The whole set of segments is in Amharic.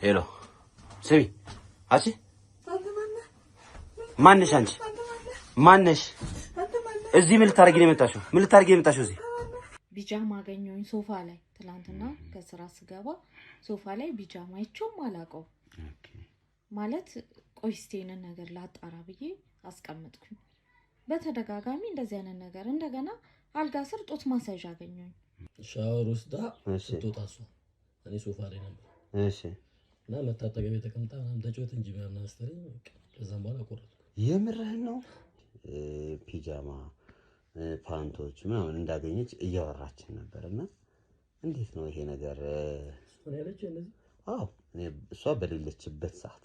ሄሎ ስሚ አቺ ማነሽ አንቺ ማነሽ እዚህ ምን ልታረጊ ነው የመጣሽው ምን ልታረጊ ነው የመጣሽው እዚህ ቢጃማ አገኘሁኝ ሶፋ ላይ ትላንትና ከስራ ስገባ ሶፋ ላይ ቢጃማ አይቼውም አላውቀው ማለት ቆይስቴን ነገር ላጣራ ብዬ አስቀምጥኩኝ በተደጋጋሚ እንደዚህ አይነት ነገር እንደገና አልጋ ስር ጦት ማሳጅ አገኘሁኝ ሻወር ውስጥ ስትወጣሱ እኔ ሶፋ ላይ ነበር እሺ እና መታጠቢያ ቤት ተቀምጣ ምናምን ተጫወት እንጂ ምናምን አስተረኝ ከዛም በኋላ ቆረጥኩ የምርህን ነው ፒጃማ ፓንቶች ምናምን እንዳገኘች እያወራችን ነበርና እንዴት ነው ይሄ ነገር ምን ያለች እንደዚህ አዎ እኔ እሷ በሌለችበት ሰዓት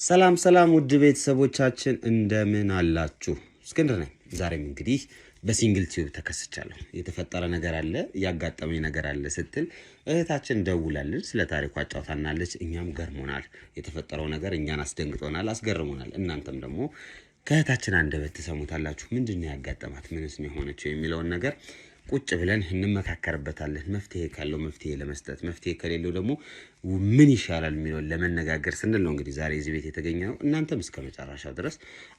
ሰላም ሰላም ውድ ቤተሰቦቻችን እንደምን አላችሁ እስክንድር ነኝ ዛሬም እንግዲህ በሲንግል ቲዩብ ተከስቻለሁ የተፈጠረ ነገር አለ ያጋጠመኝ ነገር አለ ስትል እህታችን ደውላልን ስለ ታሪኳ አጫውታናለች እኛም ገርሞናል የተፈጠረው ነገር እኛን አስደንግጦናል አስገርሞናል እናንተም ደግሞ ከእህታችን አንደበት ተሰሙታላችሁ ምንድነው ያጋጠማት ምንስ ነው የሆነችው የሚለውን ነገር ቁጭ ብለን እንመካከርበታለን መፍትሄ ካለው መፍትሄ ለመስጠት መፍትሄ ከሌለው ደግሞ ምን ይሻላል የሚለው ለመነጋገር ስንል ነው እንግዲህ ዛሬ እዚህ ቤት የተገኘነው እናንተም እስከ መጨረሻው ድረስ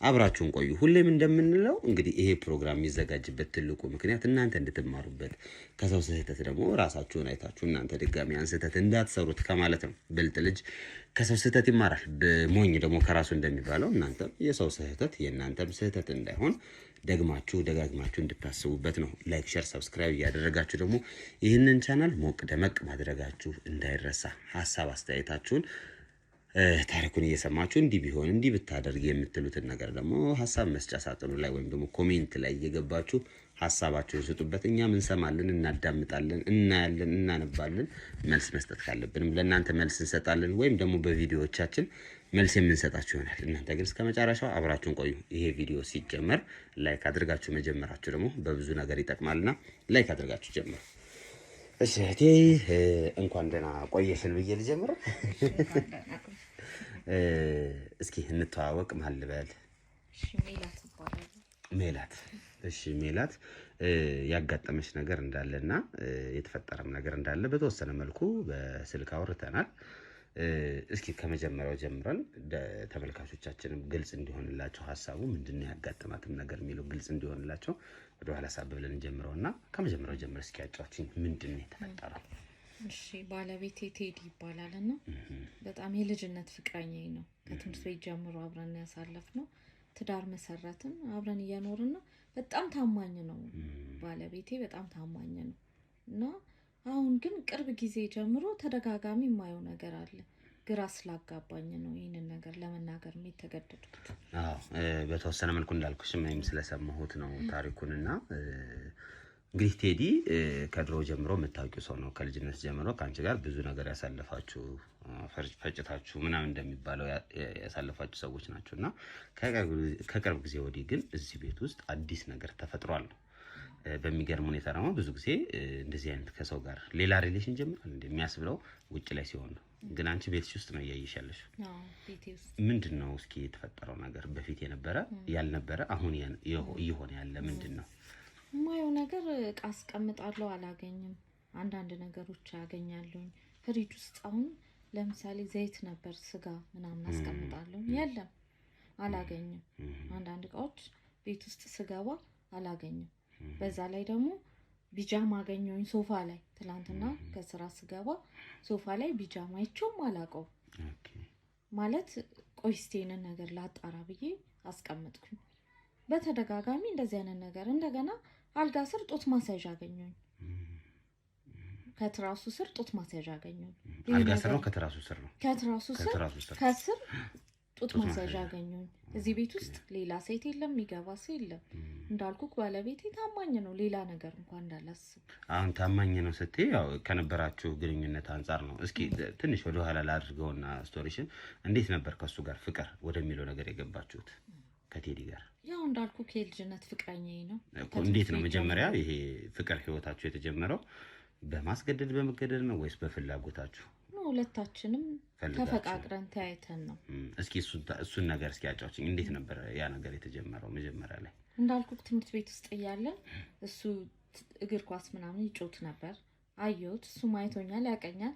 አብራችሁን ቆዩ ሁሌም እንደምንለው እንግዲህ ይሄ ፕሮግራም የሚዘጋጅበት ትልቁ ምክንያት እናንተ እንድትማሩበት ከሰው ስህተት ደግሞ ራሳችሁን አይታችሁ እናንተ ድጋሚ አንስተት እንዳትሰሩት ከማለት ነው ብልጥ ልጅ ከሰው ስህተት ይማራል በሞኝ ደግሞ ከራሱ እንደሚባለው እናንተም የሰው ስህተት የእናንተም ስህተት እንዳይሆን ደግማችሁ ደጋግማችሁ እንድታስቡበት ነው ላይክ ሼር ሰብስክራይብ ያደረጋችሁ ደግሞ ይሄንን ቻናል ሞቅ ደመቅ ማድረጋችሁ እንዳይረሳ ሐሳብ አስተያየታችሁን ታሪኩን እየሰማችሁ እንዲ ቢሆን እንዲ ብታደርግ የምትሉትን ነገር ደግሞ ሐሳብ መስጫ ሳጥኑ ላይ ወይም ደግሞ ኮሜንት ላይ እየገባችሁ ሐሳባችሁን ስጡበት እኛም እንሰማለን እናዳምጣለን እናያለን እናነባለን መልስ መስጠት ካለብንም ለእናንተ መልስ እንሰጣለን ወይም ደግሞ በቪዲዮዎቻችን መልስ የምንሰጣችሁ ይሆናል እናንተ ግን እስከ መጨረሻው አብራችሁን ቆዩ ይሄ ቪዲዮ ሲጀመር ላይክ አድርጋችሁ መጀመራችሁ ደግሞ በብዙ ነገር ይጠቅማልና ላይክ አድርጋችሁ ጀምሩ እሺ እቴ እንኳን ደህና ቆየሽን ብዬ ልጀምር እስኪ እንተዋወቅ ማን ልበል እሺ ሜላት ይባላል ሜላት እሺ ሜላት ያጋጠመሽ ነገር እንዳለና የተፈጠረም ነገር እንዳለ በተወሰነ መልኩ በስልክ አውርተናል እስኪ ከመጀመሪያው ጀምረን ተመልካቾቻችንም ግልጽ እንዲሆንላቸው ሐሳቡ ምንድነው ያጋጠማትም ነገር የሚለው ግልጽ እንዲሆንላቸው ወደ ኋላ ሳብብለን እንጀምረውና ከመጀመሪያው ጀምረን እስኪ ያጫውቺኝ ምንድነው የተፈጠረው እሺ ባለቤቴ ቴዲ ይባላልና በጣም የልጅነት ፍቅረኛዬ ነው ከትምህርት ቤት ጀምሮ አብረን ያሳለፍነው ትዳር መሰረትን አብረን እየኖርና በጣም ታማኝ ነው ባለቤቴ በጣም ታማኝ ነው እና አሁን ግን ቅርብ ጊዜ ጀምሮ ተደጋጋሚ የማየው ነገር አለ ግራ ስላጋባኝ ነው ይሄንን ነገር ለመናገር የተገደድኩት አዎ በተወሰነ መልኩ እንዳልኩሽ ምንም ስለሰማሁት ነው ታሪኩንና እንግዲህ ቴዲ ከድሮ ጀምሮ መታወቂው ሰው ነው ከልጅነት ጀምሮ ካንቺ ጋር ብዙ ነገር ያሳለፋችሁ ፈጭታችሁ ምናምን እንደሚባለው ያሳለፋችሁ ሰዎች ናቸውና ከቅርብ ጊዜ ወዲህ ግን እዚህ ቤት ውስጥ አዲስ ነገር ተፈጥሯል በሚገርም ሁኔታ ነው ብዙ ጊዜ እንደዚህ አይነት ከሰው ጋር ሌላ ሪሌሽን ጀምራል እንደሚያስብለው ውጭ ላይ ሲሆን ነው ግን አንቺ ቤትሽ ውስጥ ነው ያይሻለሽ አዎ ቤቴ ውስጥ ምንድነው እስኪ የተፈጠረው ነገር በፊት የነበረ ያልነበረ አሁን ይሆን ያለ ምንድነው ማየው ነገር አስቀምጣለሁ አላገኝም አንዳንድ ነገሮች ያገኛለሁ ፍሪጅ ውስጥ አሁን ለምሳሌ ዘይት ነበር ስጋ ምናምን አስቀምጣለሁ የለም አላገኝም አንዳንድ እቃዎች ቤት ውስጥ ስጋባ አላገኝም በዛ ላይ ደግሞ ቢጃማ አገኘሁኝ ሶፋ ላይ ትላንትና ከስራ ስገባ ሶፋ ላይ ቢጃማ አይቼውም አላውቀው ማለት ቆይስቴን ነገር ላጣራ ብዬ አስቀምጥኩኝ በተደጋጋሚ እንደዚህ አይነት ነገር እንደገና አልጋ ስር ጦት ማሳጅ አገኘሁኝ ከትራሱ ስር ጦት ማሳጅ አገኘሁኝ አልጋ ስር ነው ከትራሱ ስር ነው ከትራሱ ስር ከስር ጦት ማሳጅ አገኘሁኝ እዚህ ቤት ውስጥ ሌላ ሴት የለም የሚገባ ሰው የለም እንዳልኩክ ባለቤቴ ታማኝ ነው ሌላ ነገር እንኳን እንዳላስብ አሁን ታማኝ ነው ስትይ ያው ከነበራችሁ ግንኙነት አንፃር ነው እስኪ ትንሽ ወደ ኋላ ላድርገውና ስቶሪሽን እንዴት ነበር ከሱ ጋር ፍቅር ወደሚለው ነገር የገባችሁት ከቴዲ ጋር ያው እንዳልኩክ የልጅነት ፍቅረኛዬ ነው እንዴት ነው መጀመሪያ ይሄ ፍቅር ህይወታችሁ የተጀመረው በማስገደድ በመገደድ ነው ወይስ በፍላጎታችሁ ነው ሁለታችንም ተፈቃቅረን ተያይተን ነው እስኪ እሱን ነገር እስኪ ያጫውቺኝ እንዴት ነበር ያ ነገር የተጀመረው መጀመሪያ ላይ እንዳልኩት ትምህርት ቤት ውስጥ እያለን እሱ እግር ኳስ ምናምን ይጮት ነበር። አየሁት፣ እሱ አይቶኛል፣ ያቀኛል።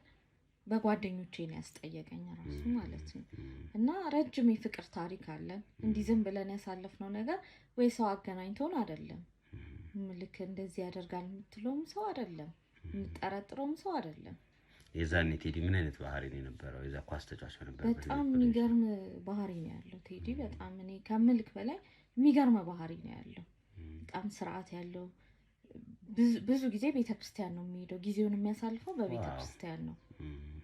በጓደኞቼ ነው ያስጠየቀኝ ራሱ ማለት ነው። እና ረጅም የፍቅር ታሪክ አለን። እንዲህ ዝም ብለን ያሳለፍነው ነገር ወይ ሰው አገናኝቶን አይደለም። ልክ እንደዚህ ያደርጋል የምትለውም ሰው አይደለም፣ የምጠረጥረውም ሰው አይደለም። የዛኔ ቴዲ ምን አይነት ባህሪ ነው የነበረው? የዛ ኳስ ተጫዋች ነበር። በጣም የሚገርም ባህሪ ነው ያለው ቴዲ። በጣም እኔ ከምልክ በላይ የሚገርም ባህሪ ነው ያለው። በጣም ስርዓት ያለው። ብዙ ጊዜ ቤተክርስቲያን ነው የሚሄደው። ጊዜውን የሚያሳልፈው በቤተክርስቲያን ነው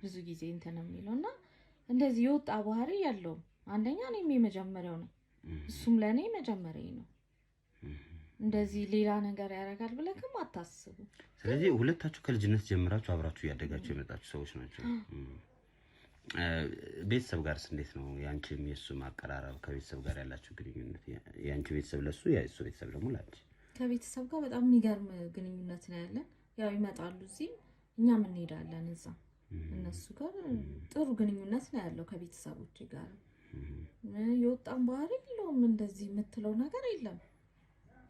ብዙ ጊዜ እንትን የሚለው እና እንደዚህ የወጣ ባህሪ ያለው አንደኛ እኔም የመጀመሪያው ነው፣ እሱም ለእኔ መጀመሪያ ነው። እንደዚህ ሌላ ነገር ያደርጋል ብለህም አታስቡ። ስለዚህ ሁለታችሁ ከልጅነት ጀምራችሁ አብራችሁ ያደጋችሁ የመጣችሁ ሰዎች ናቸው። ቤተሰብ ጋርስ እንዴት ነው ያንቺም የሱም አቀራረብ? ከቤተሰብ ጋር ያላችሁ ግንኙነት፣ ያንቺ ቤተሰብ ለሱ፣ የሱ ቤተሰብ ደግሞ ላንቺ? ከቤተሰብ ጋር በጣም የሚገርም ግንኙነት ነው ያለን። ያው ይመጣሉ እዚህ፣ እኛም እንሄዳለን እዛ። እነሱ ጋር ጥሩ ግንኙነት ነው ያለው ከቤተሰቦቼ ጋር። የወጣን ባህሪ የለውም እንደዚህ የምትለው ነገር የለም።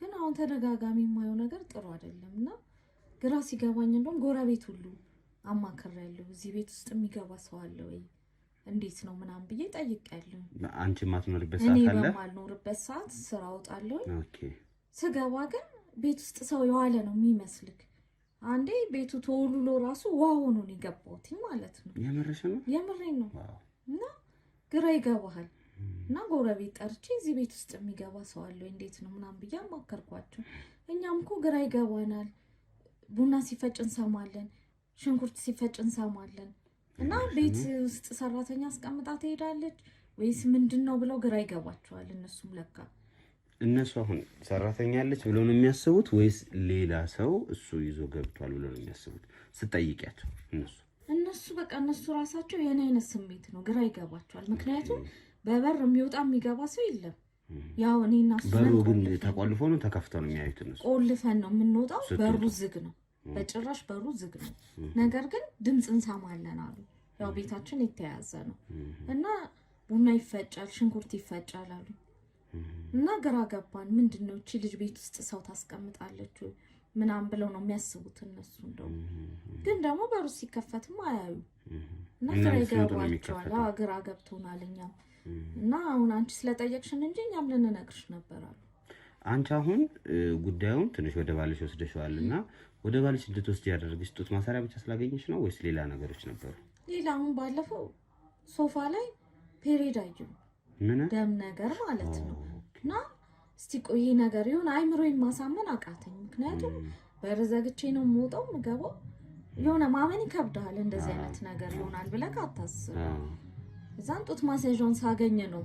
ግን አሁን ተደጋጋሚ የማየው ነገር ጥሩ አይደለም እና ግራ ሲገባኝ እንደውም ጎረቤት ሁሉ አማክሬያለሁ። እዚህ ቤት ውስጥ የሚገባ ሰው አለ ወይ እንዴት ነው ምናምን ብዬ ጠይቄያለሁ። አንቺ የማትኖርበት ሰዓት አለ? እኔ በማልኖርበት ሰዓት ስራ እወጣለሁ። ስገባ ግን ቤት ውስጥ ሰው የዋለ ነው የሚመስልክ። አንዴ ቤቱ ተወልሎ ራሱ ዋው ሆኖ ነው የገባሁት ማለት ነው። የምርሽ ነው? የምሬን ነው። እና ግራ ይገባሃል። እና ጎረቤት ጠርቼ እዚህ ቤት ውስጥ የሚገባ ሰው አለ እንዴት ነው ምናምን ብዬ አማከርኳቸው። እኛም እኮ ግራ ይገባናል። ቡና ሲፈጭ እንሰማለን፣ ሽንኩርት ሲፈጭ እንሰማለን። እና ቤት ውስጥ ሰራተኛ አስቀምጣ ትሄዳለች ወይስ ምንድነው ብለው ግራ ይገባቸዋል እነሱም ለካ። እነሱ አሁን ሰራተኛ አለች ብለው ነው የሚያስቡት ወይስ ሌላ ሰው እሱ ይዞ ገብቷል ብለው ነው የሚያስቡት? ስጠይቂያቸው እነሱ በቃ እነሱ ራሳቸው የኔ አይነት ስሜት ነው፣ ግራ ይገባቸዋል። ምክንያቱም በበር የሚወጣ የሚገባ ሰው የለም። ያው እኔ እና እሱ በሩ ግን ተቆልፎ ነው ተከፍቶ ነው የሚያዩት? እነሱ ቆልፈን ነው የምንወጣው። በሩ ዝግ ነው፣ በጭራሽ በሩ ዝግ ነው። ነገር ግን ድምፅ እንሰማለን አሉ። ያው ቤታችን የተያያዘ ነው እና ቡና ይፈጫል፣ ሽንኩርት ይፈጫል አሉ። እና ግራ ገባን። ምንድነው እቺ ልጅ ቤት ውስጥ ሰው ታስቀምጣለች ምናምን ብለው ነው የሚያስቡት እነሱ። እንደው ግን ደግሞ በሩ ሲከፈትም አያዩ እና ግራ ይገባቸዋል። ግራ ገብቶናል እኛም እና አሁን አንቺ ስለጠየቅሽን እንጂ እኛም ልንነግርሽ ነበር አሉ። አንቺ አሁን ጉዳዩን ትንሽ ወደ ባልሽ ወስደሽዋል እና ወደ ባልሽ እንድትወስጂ ያደረግሽ ጡት ማሰሪያ ብቻ ስላገኘሽ ነው ወይስ ሌላ ነገሮች ነበሩ? ሌላ አሁን ባለፈው ሶፋ ላይ ፔሬድ አየሁ፣ ደም ነገር ማለት ነው። እና እስቲ ቆይ ነገር ይሁን አይምሮዬን ማሳመን አቃተኝ። ምክንያቱም በረዘግቼ ነው የምወጣው የምገባው። የሆነ ማመን ይከብዳል። እንደዚህ አይነት ነገር ይሆናል ብለህ አታስብ። እዛን ጡት ማስያዣውን ሳገኝ ነው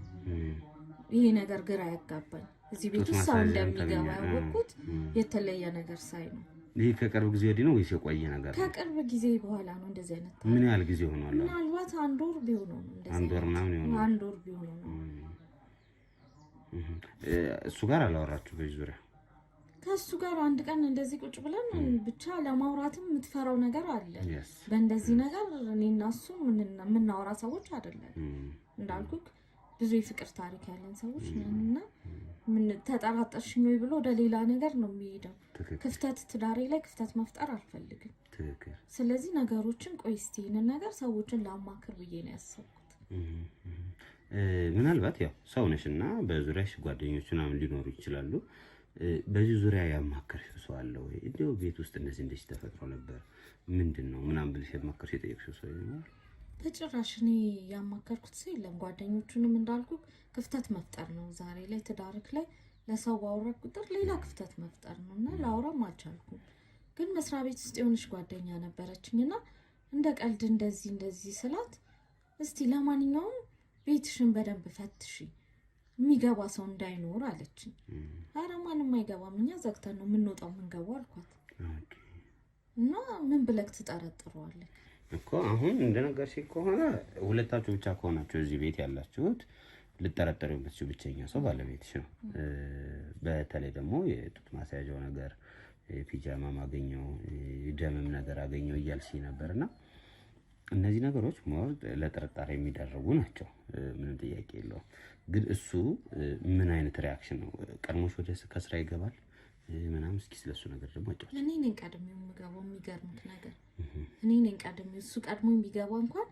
ይሄ ነገር ግራ ያጋባኝ። እዚህ ቤት ውስጥ ሰው እንደሚገባ ያወቅኩት የተለየ ነገር ሳይ ነው። ይሄ ከቅርብ ጊዜ ወዲህ ነው ወይስ የቆየ ነገር? ከቅርብ ጊዜ በኋላ ነው እንደዚህ አይነት። ምን ያህል ጊዜ ሆኗል? ምናልባት አንድ ወር ቢሆነው ነው እንደዚህ። አንድ ወር ምናምን ይሆናል። አንድ ወር ቢሆነው ነው። እሱ ጋር አላወራችሁ በዚህ ዙሪያ? ከእሱ ጋር አንድ ቀን እንደዚህ ቁጭ ብለን ብቻ ለማውራትም የምትፈራው ነገር አለ። በእንደዚህ ነገር እኔና እሱ የምናወራ ሰዎች አይደለም። እንዳልኩክ ብዙ የፍቅር ታሪክ ያለን ሰዎች ነን እና ምን ተጠራጠርሽኝ ወይ ብሎ ወደ ሌላ ነገር ነው የሚሄደው። ክፍተት ትዳሬ ላይ ክፍተት መፍጠር አልፈልግም። ስለዚህ ነገሮችን ቆይ እስቲ ይሄንን ነገር ሰዎችን ላማክር ብዬ ነው ያሰብኩት። ምናልባት ያው ሰው ነሽና በዙሪያሽ ጓደኞች ምናምን ሊኖሩ ይችላሉ። በዚህ ዙሪያ ያማከርሽው ሰው አለ ወይ? እንደው ቤት ውስጥ እንደዚህ ተፈጥሮ ነበር ምንድነው ምናምን ብለሽ ያማከርሽ የጠየቅሽው ሰው ይኖራል? በጭራሽ እኔ ያማከርኩት ሰው የለም። ጓደኞቹንም እንዳልኩ ክፍተት መፍጠር ነው። ዛሬ ላይ ትዳርክ ላይ ለሰው ባወራ ቁጥር ሌላ ክፍተት መፍጠር ነው እና ላውራም አልቻልኩም። ግን መስሪያ ቤት ውስጥ የሆነች ጓደኛ ነበረችኝና እንደ ቀልድ እንደዚህ ስላት እስቲ ለማንኛውም ቤትሽን በደንብ ፈትሺ የሚገባ ሰው እንዳይኖር አለችኝ። ኧረ ማንም አይገባም እኛ ዘግተን ነው የምንወጣው የምንገባው አልኳት። እና ምን ብለክ ትጠረጥረዋለህ እኮ አሁን እንደነገርሽኝ ከሆነ ሁለታችሁ ብቻ ከሆናችሁ እዚህ ቤት ያላችሁት ልጠረጠሩ የምትችይው ብቸኛ ሰው ባለቤትሽ ነው። በተለይ ደግሞ የጡት ማስያዣው ነገር ፒጃማ ማገኘው ደምም ነገር አገኘው እያልሽኝ ነበርና እነዚህ ነገሮች ሞር ለጥርጣሬ የሚደረጉ ናቸው። ምንም ጥያቄ የለውም። ግን እሱ ምን አይነት ሪአክሽን ነው? ቀድሞሽ ወደ ከስራ ይገባል ምናምን? እስኪ ስለሱ ነገር ደግሞ አጫውት። እኔ ነኝ ቀድሜው የምገባው። የሚገርምት ነገር እኔ ነኝ ቀድሜው። እሱ ቀድሞ ቢገባ እንኳን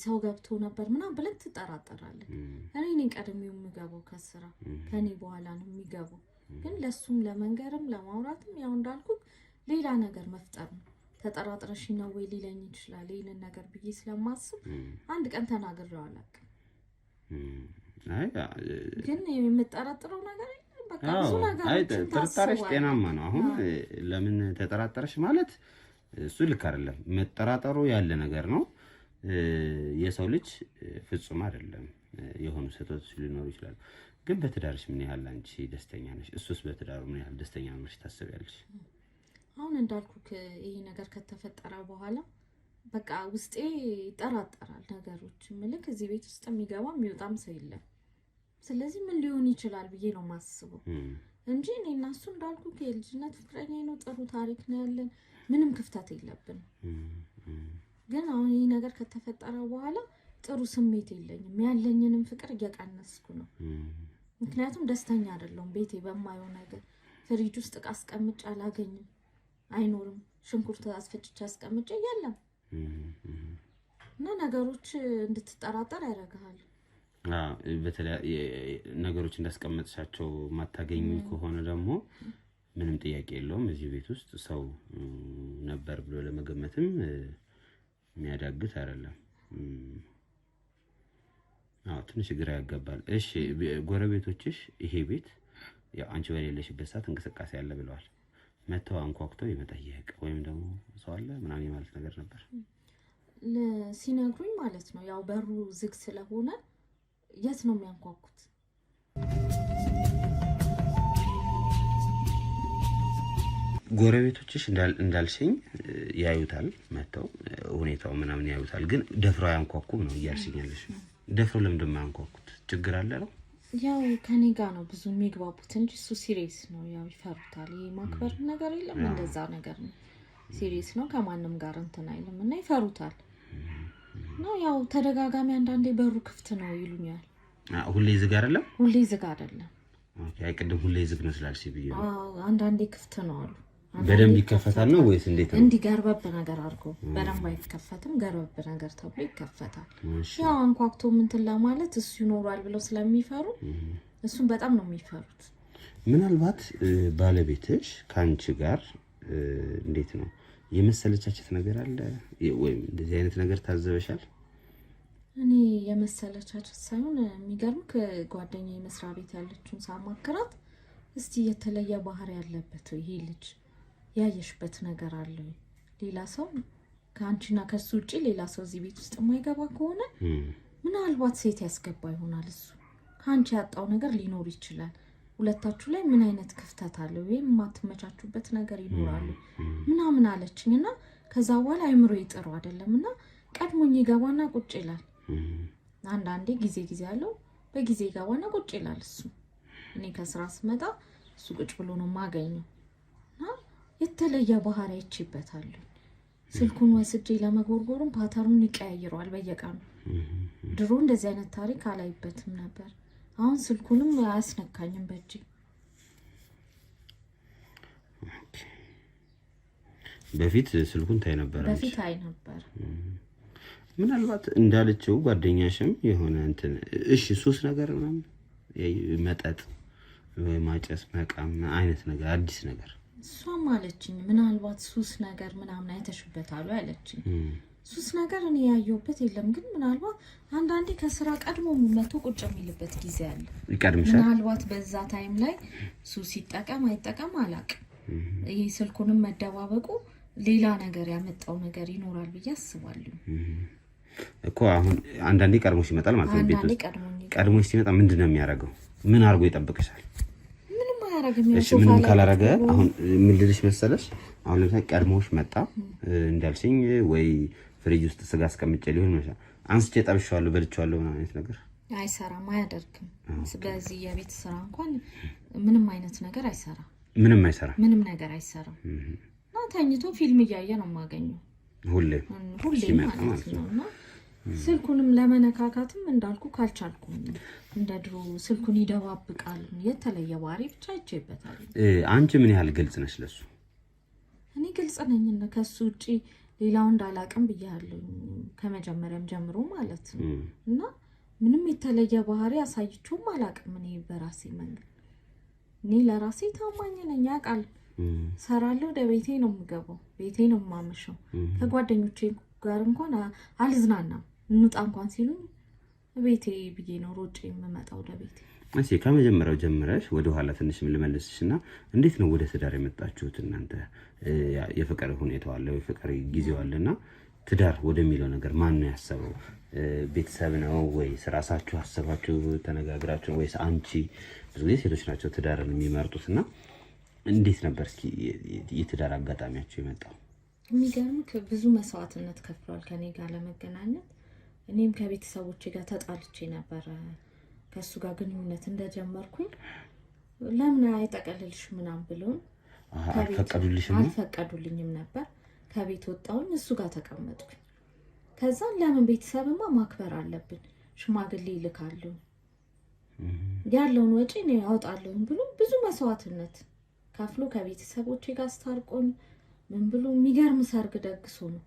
ሰው ገብቶ ነበር ምናምን ብለን ትጠራጠራለህ። እኔ ነኝ ቀድሜው የምገባው ከስራ፣ ከኔ በኋላ ነው የሚገባው። ግን ለሱም ለመንገርም ለማውራትም ያው እንዳልኩ ሌላ ነገር መፍጠር ነው። ተጠራጥረሽ ነው ወይ ሊለኝ ይችላል ይሄንን ነገር ብዬ ስለማስብ አንድ ቀን ተናግሬው አላውቅም። ግን የምጠራጥረው ነገር በቃ ብዙ ነገሮችን ተጠራጥረሽ ጤናማ ነው። አሁን ለምን ተጠራጠረሽ ማለት እሱ ልክ አይደለም። መጠራጠሩ ያለ ነገር ነው። የሰው ልጅ ፍጹም አይደለም። የሆኑ ስህተቶች ሊኖሩ ይችላሉ። ግን በትዳርሽ ምን ያህል አንቺ ደስተኛ ነሽ? እሱስ በትዳሩ ምን ያህል ደስተኛ ነሽ ታስቢያለሽ? አሁን እንዳልኩክ ይሄ ነገር ከተፈጠረ በኋላ በቃ ውስጤ ይጠራጠራል ነገሮች። ምልክ እዚህ ቤት ውስጥ የሚገባ የሚወጣም ሰው የለም። ስለዚህ ምን ሊሆን ይችላል ብዬ ነው ማስበው እንጂ እኔ እና እሱ እንዳልኩክ የልጅነት ፍቅረኛ ነው። ጥሩ ታሪክ ነው ያለን። ምንም ክፍተት የለብንም። ግን አሁን ይሄ ነገር ከተፈጠረ በኋላ ጥሩ ስሜት የለኝም። ያለኝንም ፍቅር እየቀነስኩ ነው። ምክንያቱም ደስተኛ አይደለሁም። ቤቴ በማየው ነገር ፍሪጅ ውስጥ ዕቃ አስቀምጬ አላገኝም፣ አይኖርም። ሽንኩርት አስፈጭቼ አስቀምጬ የለም እና ነገሮች እንድትጠራጠር ያደርጋል። በተለይ ነገሮች እንዳስቀመጥሻቸው ማታገኝ ከሆነ ደግሞ ምንም ጥያቄ የለውም። እዚህ ቤት ውስጥ ሰው ነበር ብሎ ለመገመትም የሚያዳግት አይደለም። ትንሽ ግራ ያጋባል። እሺ ጎረቤቶችሽ ይሄ ቤት ያው አንቺ በሌለሽበት ሰዓት እንቅስቃሴ አለ ብለዋል። መተው አንኳኩተው የመጠየቅ ወይም ደግሞ ሰው አለ ምናምን የማለት ነገር ነበር ሲነግሩኝ ማለት ነው። ያው በሩ ዝግ ስለሆነ የት ነው የሚያንኳኩት? ጎረቤቶችሽ እንዳልሽኝ ያዩታል፣ መተው ሁኔታው ምናምን ያዩታል። ግን ደፍሮ አያንኳኩም ነው እያልሽኛለሽ። ደፍሮ ለምን እንደማያንኳኩት ችግር አለ ነው? ያው ከኔ ጋር ነው ብዙ የሚግባቡት እንጂ እሱ ሲሪየስ ነው። ያው ይፈሩታል። ይሄ ማክበር ነገር የለም እንደዛ ነገር ነው። ሲሪየስ ነው። ከማንም ጋር እንትን አይልም እና ይፈሩታል። ነው ያው ተደጋጋሚ አንዳንዴ በሩ ክፍት ነው ይሉኛል። ሁሌ ዝግ አይደለም? ሁሌ ዝግ አይደለም። ኦኬ። አይቀድም ሁሌ ዝግ ነው ስላልሽ ብዬ ነው። አንዳንዴ ክፍት ነው አሉ። በደንብ ይከፈታል ነው ወይስ እንዴት ነው? እንዲህ ገርበብ ነገር አድርጎ በደንብ አይከፈትም። ገርበብ ነገር ተብሎ ይከፈታል። ያው አንኳኩቶ ምንትን ለማለት እሱ ይኖራል ብለው ስለሚፈሩ እሱን በጣም ነው የሚፈሩት። ምናልባት ባለቤትሽ ከአንቺ ጋር እንዴት ነው የመሰለቻችት ነገር አለ ወይም እንደዚህ አይነት ነገር ታዘበሻል? እኔ የመሰለቻችት ሳይሆን የሚገርም ከጓደኛዬ መስሪያ ቤት ያለችውን ሳማክራት እስቲ የተለየ ባህሪ ያለበት ይሄ ልጅ ያየሽበት ነገር አለ? ሌላ ሰው ከአንቺና ከሱ ውጪ ሌላ ሰው እዚህ ቤት ውስጥ የማይገባ ከሆነ ምናልባት ሴት ያስገባ ይሆናል። እሱ ከአንቺ ያጣው ነገር ሊኖር ይችላል። ሁለታችሁ ላይ ምን አይነት ክፍተት አለ ወይም የማትመቻቹበት ነገር ይኖራሉ ምናምን አለችኝና ከዛ በኋላ አይምሮ ይጥሩ አይደለምና ቀድሞኝ ይገባና ቁጭ ይላል። አንዳንዴ ጊዜ አለው በጊዜ ይገባና ቁጭ ይላል እሱ። እኔ ከስራ ስመጣ እሱ ቁጭ ብሎ ነው ማገኘው እና የተለየ ባህሪ አይቼበታለሁ። ስልኩን ወስጄ ለመጎርጎሩም ፓተርኑን ይቀያይረዋል በየቀኑ። ድሮ እንደዚህ አይነት ታሪክ አላይበትም ነበር። አሁን ስልኩንም አያስነካኝም በእጄ። በፊት ስልኩን ታይ ነበር? በፊት አይ ነበር። ምናልባት እንዳለችው ጓደኛሽም የሆነ እንትን እሺ ሱስ ነገር ምናምን መጠጥ ወይ ማጨስ መቃም አይነት ነገር አዲስ ነገር እሷም አለችኝ። ምናልባት ሱስ ነገር ምናምን አይተሽበታል አለችኝ። ሱስ ነገር እኔ ያየሁበት የለም፣ ግን ምናልባት አንዳንዴ ከስራ ቀድሞ መጥቶ ቁጭ የሚልበት ጊዜ አለ። ይቀድምሻል። ምናልባት በዛ ታይም ላይ ሱስ ይጠቀም አይጠቀም አላውቅም። ይሄ ስልኩንም መደባበቁ ሌላ ነገር ያመጣው ነገር ይኖራል ብዬ አስባለሁ እኮ። አሁን አንዳንዴ ቀድሞሽ ይመጣል ማለት ነው። ቤት ውስጥ ቀድሞሽ ሲመጣ ምንድነው የሚያደርገው? ምን አድርጎ ይጠብቅሻል? ምንም አያደርግም። እሺ ምንም ካላረገ አሁን ምን ልልሽ መሰለሽ፣ አሁን ለምሳሌ ቀድሞሽ መጣ እንዳልሽኝ ወይ ፍሪጅ ውስጥ ስጋ አስቀምጬ ሊሆን ይችላል፣ አንስቼ ጠብሼዋለሁ በልቼዋለሁ ምናምን አይነት ነገር አይሰራም፣ አያደርግም። ስለዚህ የቤት ስራ እንኳን ምንም አይነት ነገር አይሰራም። ምንም አይሰራም፣ ምንም ነገር አይሰራም። እና ተኝቶ ፊልም እያየ ነው የማገኘው ሁሌ ማለት ነው። እና ስልኩንም ለመነካካትም እንዳልኩ ካልቻልኩም እንደ ድሮ ስልኩን ይደባብቃል የተለየ ባህሪ ብቻ አይቼበታል። አንቺ ምን ያህል ግልጽ ነሽ ለሱ? እኔ ግልጽ ነኝ ከሱ ውጪ ሌላው እንዳላቀም ብያለሁ ከመጀመሪያም ጀምሮ ማለት ነው። እና ምንም የተለየ ባህሪ አሳይቼውም አላቅም። እኔ በራሴ መንገድ እኔ ለራሴ ታማኝ ነኝ። ያውቃል ሰራለሁ፣ ወደ ቤቴ ነው የምገባው፣ ቤቴ ነው የማመሸው። ከጓደኞቼ ጋር እንኳን አልዝናናም። እንውጣ እንኳን ሲሉኝ ቤቴ ብዬ ነው ሮጬ የምመጣው ወደ ቤቴ። እሺ ከመጀመሪያው ጀምረሽ ወደ ኋላ ትንሽ ልመልስሽና እንዴት ነው ወደ ትዳር የመጣችሁት እናንተ? የፍቅር ሁኔታው አለ፣ የፍቅር ጊዜው አለና ትዳር ወደሚለው ነገር ማን ነው ያሰበው? ቤተሰብ ነው ወይስ ራሳችሁ አሰባችሁ ተነጋግራችሁ ወይስ አንቺ? ብዙ ጊዜ ሴቶች ናቸው ትዳርን የሚመርጡትና እንዴት ነበር እስኪ የትዳር አጋጣሚያችሁ የመጣው? የሚገርምህ ብዙ መስዋዕትነት ከፍሏል ከኔ ጋር ለመገናኘት። እኔም ከቤተሰቦቼ ጋር ተጣልቼ ነበር። ከሱ ጋር ግንኙነት እንደጀመርኩኝ ለምን አይጠቀልልሽ ምናምን ብለውን አልፈቀዱልኝም ነበር። ከቤት ወጣሁኝ፣ እሱ ጋር ተቀመጥኩኝ። ከዛ ለምን ቤተሰብማ ማክበር አለብን፣ ሽማግሌ ይልካሉ፣ ያለውን ወጪ ነው ያወጣለሁ ብሎ ብዙ መስዋዕትነት ከፍሎ ከቤተሰቦቼ ጋር አስታርቆኝ ምን ብሎ የሚገርም ሰርግ ደግሶ ነው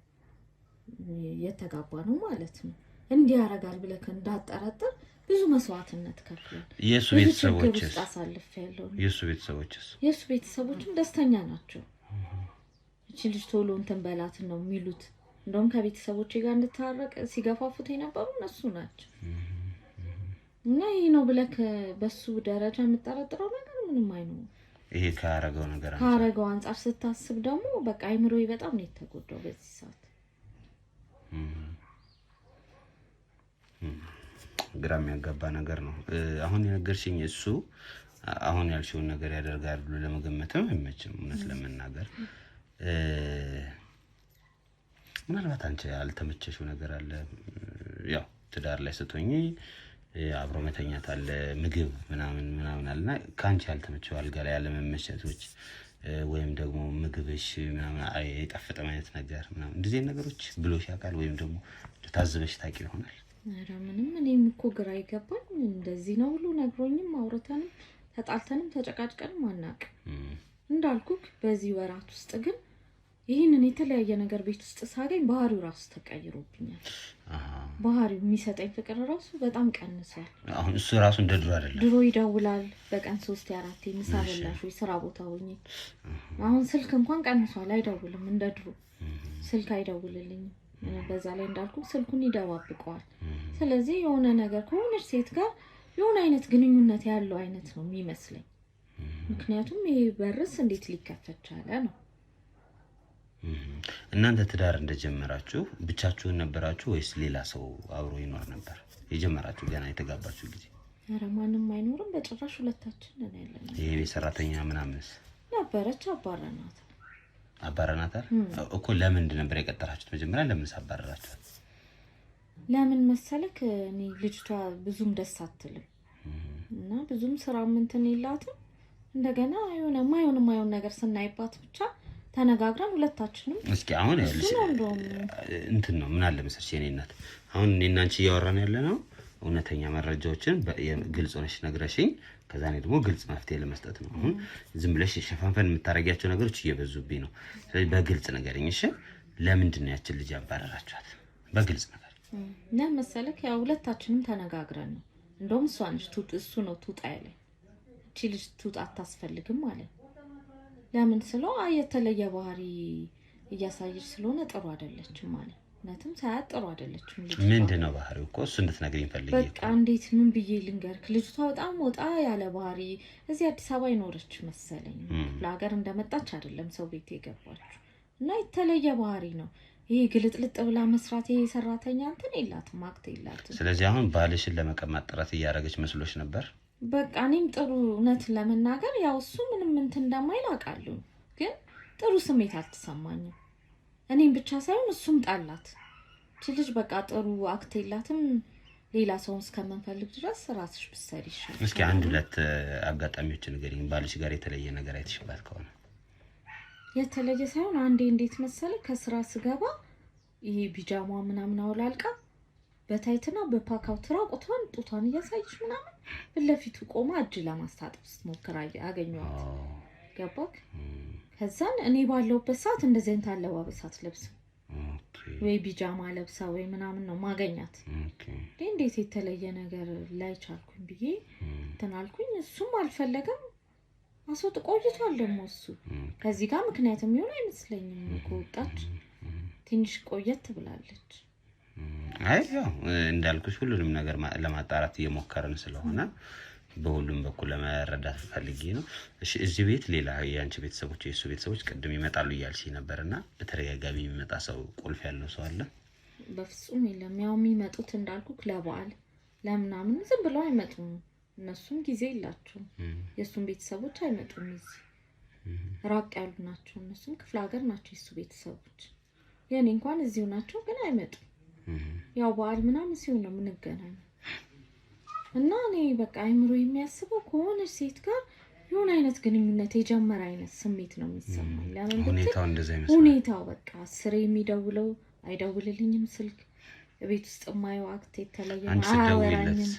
የተጋባ ነው ማለት ነው። እንዲህ ያረጋል ብለህ እንዳጠረጥር ብዙ መስዋዕትነት ከፍሏል። የሱ ቤተሰቦችስ? የሱ ቤተሰቦችም ደስተኛ ናቸው። እቺ ልጅ ቶሎ እንትን በላትን ነው የሚሉት። እንደውም ከቤተሰቦቼ ጋር እንድታረቅ ሲገፋፉት የነበሩ እነሱ ናቸው። እና ይሄ ነው ብለህ በሱ ደረጃ የምጠረጥረው ነገር ምንም አይኖርም። ይሄ ካረገው አንፃር ስታስብ ደግሞ በቃ አይምሮዬ በጣም ነው የተጎዳው በዚህ ሰዓት። ግራ የሚያጋባ ነገር ነው። አሁን የነገርሽኝ እሱ አሁን ያልሽውን ነገር ያደርጋል ብሎ ለመገመትም አይመችም እውነት ለመናገር። ምናልባት አንቺ ያልተመቸሽው ነገር አለ። ያው ትዳር ላይ ስትሆኚ አብሮ መተኛት አለ፣ ምግብ ምናምን አለና ካንቺ ያልተመቸው አልጋ ላይ ያለ መመቸቶች ወይም ደግሞ ምግብሽ ምናምን አይጣፍጥም አይነት ነገር ምናምን እንደዚህ ነገሮች ብሎሽ ያውቃል ወይም ደግሞ ታዝበሽ ታውቂ ይሆናል? ኧረ ምንም እኔም እኮ ግራ ይገባኝ። እንደዚህ ነው ብሎ ነግሮኝም አውርተንም ተጣልተንም ተጨቃጭቀንም አናውቅም። እንዳልኩክ በዚህ ወራት ውስጥ ግን ይህንን የተለያየ ነገር ቤት ውስጥ ሳገኝ ባህሪው ራሱ ተቀይሮብኛል። ባህሪው የሚሰጠኝ ፍቅር ራሱ በጣም ቀንሷል። አሁን እሱ ራሱ እንደ ድሮ አይደለም። ድሮ ይደውላል በቀን 3-4 ምሳ በላሽ ወይ ስራ ቦታ ሆኜ። አሁን ስልክ እንኳን ቀንሷል፣ አይደውልም እንደ ድሮ ስልክ አይደውልልኝም። በዛ ላይ እንዳልኩ ስልኩን ይደባብቀዋል። ስለዚህ የሆነ ነገር ከሆነች ሴት ጋር የሆነ አይነት ግንኙነት ያለው አይነት ነው የሚመስለኝ። ምክንያቱም ይሄ በርስ እንዴት ሊከፈት ቻለ ነው። እናንተ ትዳር እንደጀመራችሁ ብቻችሁን ነበራችሁ ወይስ ሌላ ሰው አብሮ ይኖር ነበር የጀመራችሁ ገና የተጋባችሁ ጊዜ? ኧረ ማንም አይኖርም በጭራሽ፣ ሁለታችን ነን ያለነው። ይሄ ቤት ሰራተኛ ምናምንስ ነበረች? አባረናታል እኮ። ለምንድን ነበር የቀጠራችሁት መጀመሪያ? ለምን አባረራችኋት? ለምን መሰለክ እኔ ልጅቷ ብዙም ደስ አትልም እና ብዙም ስራ እንትን የላትም። እንደገና የሆነ ማይሆን ነገር ስናይባት ብቻ ተነጋግረን ሁለታችንም እስኪ አሁን ያለሽ እንትን ነው ምን አለ መሰለሽ የኔ እናት፣ አሁን እኔና አንቺ እያወራን ያለ ነው እውነተኛ መረጃዎችን ግልጽ ሆነሽ ነግረሽኝ ከዛ እኔ ደግሞ ግልጽ መፍትሄ ለመስጠት ነው። አሁን ዝም ብለሽ ሸፋንፈን የምታረጊያቸው ነገሮች እየበዙብኝ ነው። ስለዚህ በግልጽ ንገሪኝ እሺ። ለምንድን ነው ያችን ልጅ አባረራችኋት? በግልጽ ነገር ለምን መሰለክ ያው ሁለታችንም ተነጋግረን ነው። እንደውም እሷ ነች እሱ ነው ትውጣ ያለኝ። እቺ ልጅ ትውጣ አታስፈልግም ማለት ለምን ስለው የተለየ ባህሪ እያሳየች ስለሆነ ጥሩ አይደለችም ማለት ነትም ሳያት ጥሩ አይደለችም። ልጅ ምንድነው ባህሪው እኮ እሱ እንድትነግሪኝ ፈልጌ በቃ እንዴት ምን ብዬ ልንገርክ? ልጅቷ በጣም ወጣ ያለ ባህሪ፣ እዚህ አዲስ አበባ ይኖርች መሰለኝ ለሀገር እንደመጣች አይደለም ሰው ቤት የገባችው እና የተለየ ባህሪ ነው። ይሄ ግልጥልጥ ብላ መስራት፣ ይሄ ሰራተኛ እንትን የላትም አክት የላትም። ስለዚህ አሁን ባልሽን ለመቀማት ጥረት እያደረገች መስሎሽ ነበር? በቃ እኔም ጥሩ እውነት ለመናገር ያው እሱ ምንም እንትን እንደማይል አውቃለሁ፣ ግን ጥሩ ስሜት አልተሰማኝም። እኔም ብቻ ሳይሆን እሱም ጣላት። እቺ ልጅ በቃ ጥሩ አክት የላትም። ሌላ ሰውን እስከምንፈልግ ድረስ ራስሽ ብትሰሪ ይሻላል። እስኪ አንድ ሁለት አጋጣሚዎችን ንገሪኝ፣ ባልሽ ጋር የተለየ ነገር አይተሽባት ከሆነ። የተለየ ሳይሆን አንዴ እንዴት መሰለ ከስራ ስገባ ይሄ ቢጃማ ምናምን አውላልቃ በታይትና በፓካው ትራቁቷን ጡቷን እያሳየች ምናምን በለፊቱ ቆማ እጅ ለማስታጠብ ስትሞክር አገኘኋት። ገባክ? ከዛን እኔ ባለውበት ሰዓት እንደዚህ አይነት አለባበሳት ለብሳ ወይ ቢጃማ ለብሳ ወይ ምናምን ነው ማገኛት። እንዴት የተለየ ነገር ላይ ቻልኩኝ ብዬ ተናልኩኝ። እሱም አልፈለገም አስወጥ ቆይቷል። ደግሞ እሱ ከዚህ ጋር ምክንያት የሚሆን አይመስለኝም። ከወጣች ትንሽ ቆየት ብላለች። አይ ያው እንዳልኩሽ ሁሉንም ነገር ለማጣራት እየሞከርን ስለሆነ በሁሉም በኩል ለመረዳት ፈልጌ ነው። እሺ እዚህ ቤት ሌላ የአንቺ ቤተሰቦች የሱ ቤተሰቦች ቅድም ይመጣሉ እያልሽ ነበርና በተረጋጋሚ የሚመጣ ሰው ቁልፍ ያለው ሰው አለ? በፍጹም የለም። ያው የሚመጡት እንዳልኩ ለበዓል ለምናምን ዝም ብለው አይመጡም። እነሱም ጊዜ የላቸውም። የሱም ቤተሰቦች አይመጡም። እዚህ ራቅ ያሉ ናቸው። እነሱም ክፍለ ሀገር ናቸው የሱ ቤተሰቦች። የኔ እንኳን እዚሁ ናቸው ግን አይመጡም። ያው በዓል ምናምን ሲሆን ነው የምንገናኘው። እና እኔ በቃ አይምሮ የሚያስበው ከሆነች ሴት ጋር የሆነ አይነት ግንኙነት የጀመረ አይነት ስሜት ነው የሚሰማኝ። ለምን ሁኔታው እንደዛ ይመስላል። ሁኔታው በቃ ስሬ የሚደውለው አይደውልልኝም። ስልክ ቤት ውስጥ የማየው አክት የተለየ አያወራኝም።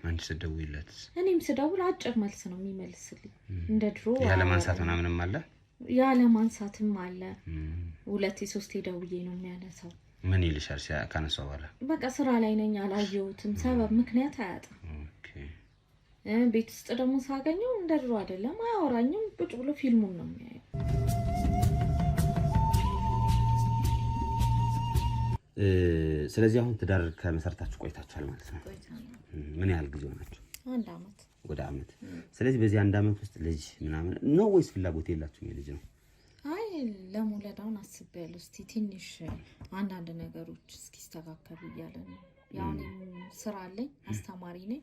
አንቺ ስትደውይለት እኔም ስደውል አጭር መልስ ነው የሚመልስልኝ። እንደ ድሮ ያለ ማንሳት ምናምንም አለ ያለ ማንሳትም አለ። 2-3 ደውዬ ነው የሚያነሳው። ምን ይልሻል ካነሳው በኋላ? በቃ ስራ ላይ ነኝ አላየሁትም። ሰበብ ምክንያት አያጣም። ቤት ውስጥ ደግሞ ሳገኘው እንደ ድሮ አይደለም። አያወራኝም። ቁጭ ብሎ ፊልሙን ነው የሚያየው። ስለዚህ አሁን ትዳር ከመሰረታችሁ ቆይታችኋል ማለት ነው? ምን ያህል ጊዜ ሆናችሁ? 1 አመት። ወደ አመት። ስለዚህ በዚህ 1 አመት ውስጥ ልጅ ምናምን ነው ወይስ ፍላጎት የላችሁም የልጅ ነው? አይ ለመውለዳውን አስቤያለሁ። እስቲ ትንሽ አንዳንድ ነገሮች እስኪስተካከሉ እያለ ነው። ያው ስራ አለኝ፣ አስተማሪ ነኝ።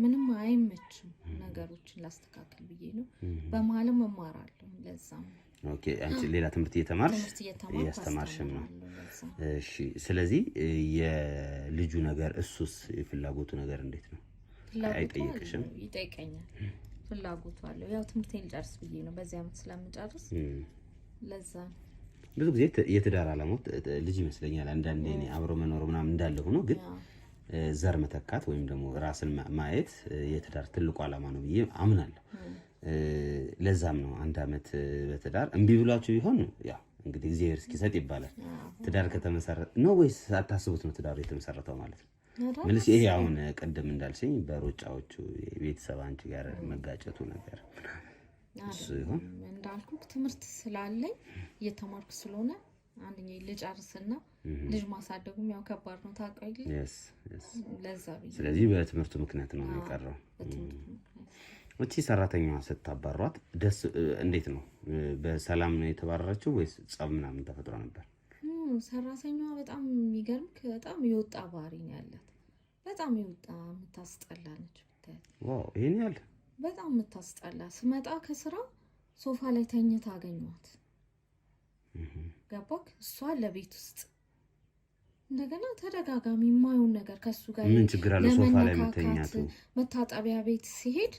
ምንም አይመችም ነገሮችን ላስተካከል ብዬ ነው። በመሀልም እማራለሁ። ለዛም ኦኬ። አንቺ ሌላ ትምህርት እያስተማርሽም ነው? እሺ። ስለዚህ የልጁ ነገር እሱስ የፍላጎቱ ነገር እንዴት ነው? አይጠይቅሽም? ይጠይቀኛል። ፍላጎቱ አለው። ያው ትምህርቴን ልጨርስ ብዬ ነው በዚህ አመት ስለምጨርስ ለዛ ብዙ ጊዜ የትዳር ዓላማው ልጅ ይመስለኛል። አንዳንዴ እኔ አብሮ መኖር ምናምን እንዳለ ሆኖ ግን ዘር መተካት ወይም ደግሞ ራስን ማየት የትዳር ትልቁ ዓላማ ነው ብዬ አምናለሁ። ለዛም ነው 1 አመት በትዳር እምቢ ብሏችሁ ቢሆን ያው እንግዲህ እግዚአብሔር እስኪሰጥ ይባላል። ትዳር ከተመሰረተ ነው ወይስ አታስቡት ነው ትዳሩ የተመሰረተው ማለት ነው? ምንስ ይሄ አሁን ቀደም እንዳልሽኝ በሮጫዎቹ የቤተሰብ አንቺ ጋር መጋጨቱ ነገር እሱ ይሁን እንዳልኩ ትምህርት ስላለኝ እየተማርኩ ስለሆነ አንደኛ ልጅ አርስና ልጅ ማሳደጉም ያው ከባድ ነው ታውቃለህ። ለዛ ብዬ ስለዚህ በትምህርቱ ምክንያት ነው የቀረው። እቺ ሰራተኛዋ ስታባሯት ደስ እንዴት ነው? በሰላም ነው የተባረረችው ወይስ ጸብ ምናምን ተፈጥሮ ነበር? ሰራተኛዋ በጣም የሚገርምክ በጣም የወጣ ባህሪ ነው ያላት። በጣም የወጣ የምታስጠላ ነች። ዋው ይሄን ያለ በጣም የምታስጠላ። ስመጣ ከስራ ሶፋ ላይ ተኝታ አገኘኋት። ገባክ? እሷ ለቤት ውስጥ እንደገና ተደጋጋሚ የማይሆን ነገር ከሱ ጋር ምን ችግር አለ ሶፋ ላይ መተኛቱ? መታጠቢያ ቤት ሲሄድ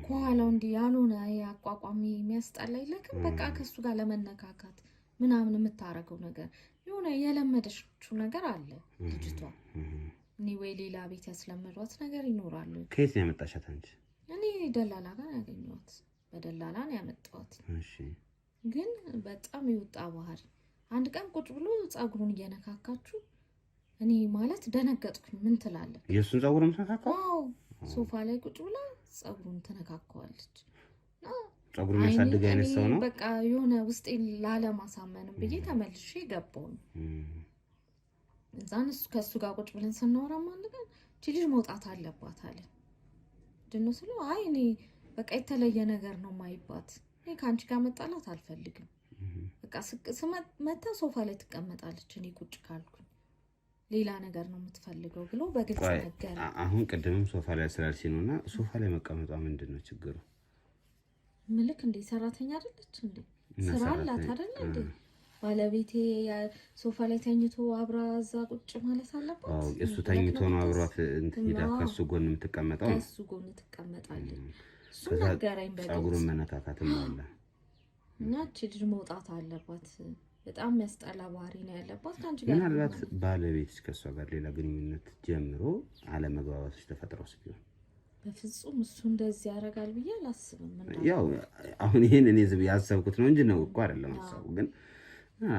ከኋላው እንዲህ ያልሆነ አቋቋሚ የሚያስጠላ ይለክም። በቃ ከሱ ጋር ለመነካካት ምናምን የምታረገው ነገር የሆነ የለመደችው ነገር አለ ልጅቷ። እኔ ወይ ሌላ ቤት ያስለመዷት ነገር ይኖራሉ። ከየት ነው ያመጣሻት አንቺ? እኔ ደላላ ጋር ያገኘኋት፣ በደላላ ነው ያመጣኋት። እሺ። ግን በጣም ይወጣ ባህሪ። አንድ ቀን ቁጭ ብሎ ጸጉሩን እየነካካችሁ እኔ ማለት ደነገጥኩኝ። ምን ትላለህ? የሱን ጸጉር ምትነካካው? አዎ ሶፋ ላይ ቁጭ ብላ ጸጉሩን ትነካካዋለች። ጸጉሩን ያሳደገ አይነት ሰው ነው። በቃ የሆነ ውስጤ ላለማሳመንም ብዬ ተመልሼ ገባሁኝ። እዛን ከሱ ጋር ቁጭ ብለን ስናወራ ማለት ነው እቺ ልጅ መውጣት አለባት አለ። ድኖ ስለ አይ እኔ በቃ የተለየ ነገር ነው ማይባት። እኔ ካንቺ ጋር መጣላት አልፈልግም። በቃ መታ ሶፋ ላይ ትቀመጣለች። እኔ ቁጭ ካልኩኝ ሌላ ነገር ነው የምትፈልገው ብሎ በግልጽ ነገር። አሁን ቀደምም ሶፋ ላይ ስላልሽ ነውና ሶፋ ላይ መቀመጧ ምንድነው ችግሩ? ምልክ እንዴ ሰራተኛ አይደለች እንዴ? ስራ አላት አይደል እንዴ? ባለቤቴ ሶፋ ላይ ተኝቶ አብራ እዛ ቁጭ ማለት አለባት። አዎ እሱ ተኝቶ ነው አብሯት እንትን ሄዳ ከሱ ጎን የምትቀመጠው። ከሱ ጎን ትቀመጣለች። እሱ ነገረኝ። በቃ ጸጉሩን መነካካትም አለ እና እቺ ልጅ መውጣት አለባት በጣም የሚያስጠላ ባህሪ ነው ያለባት። ከአንቺ ጋር ምናልባት ባለቤትሽ ከእሷ ጋር ሌላ ግንኙነት ጀምሮ አለመግባባቶች ተፈጥረውስ ቢሆን? በፍጹም እሱ እንደዚህ ያደርጋል ብዬ አላስብም። ያው አሁን ይሄን እኔ ያሰብኩት ነው እንጂ ነው እኮ አይደለም ሀሳቡ። ግን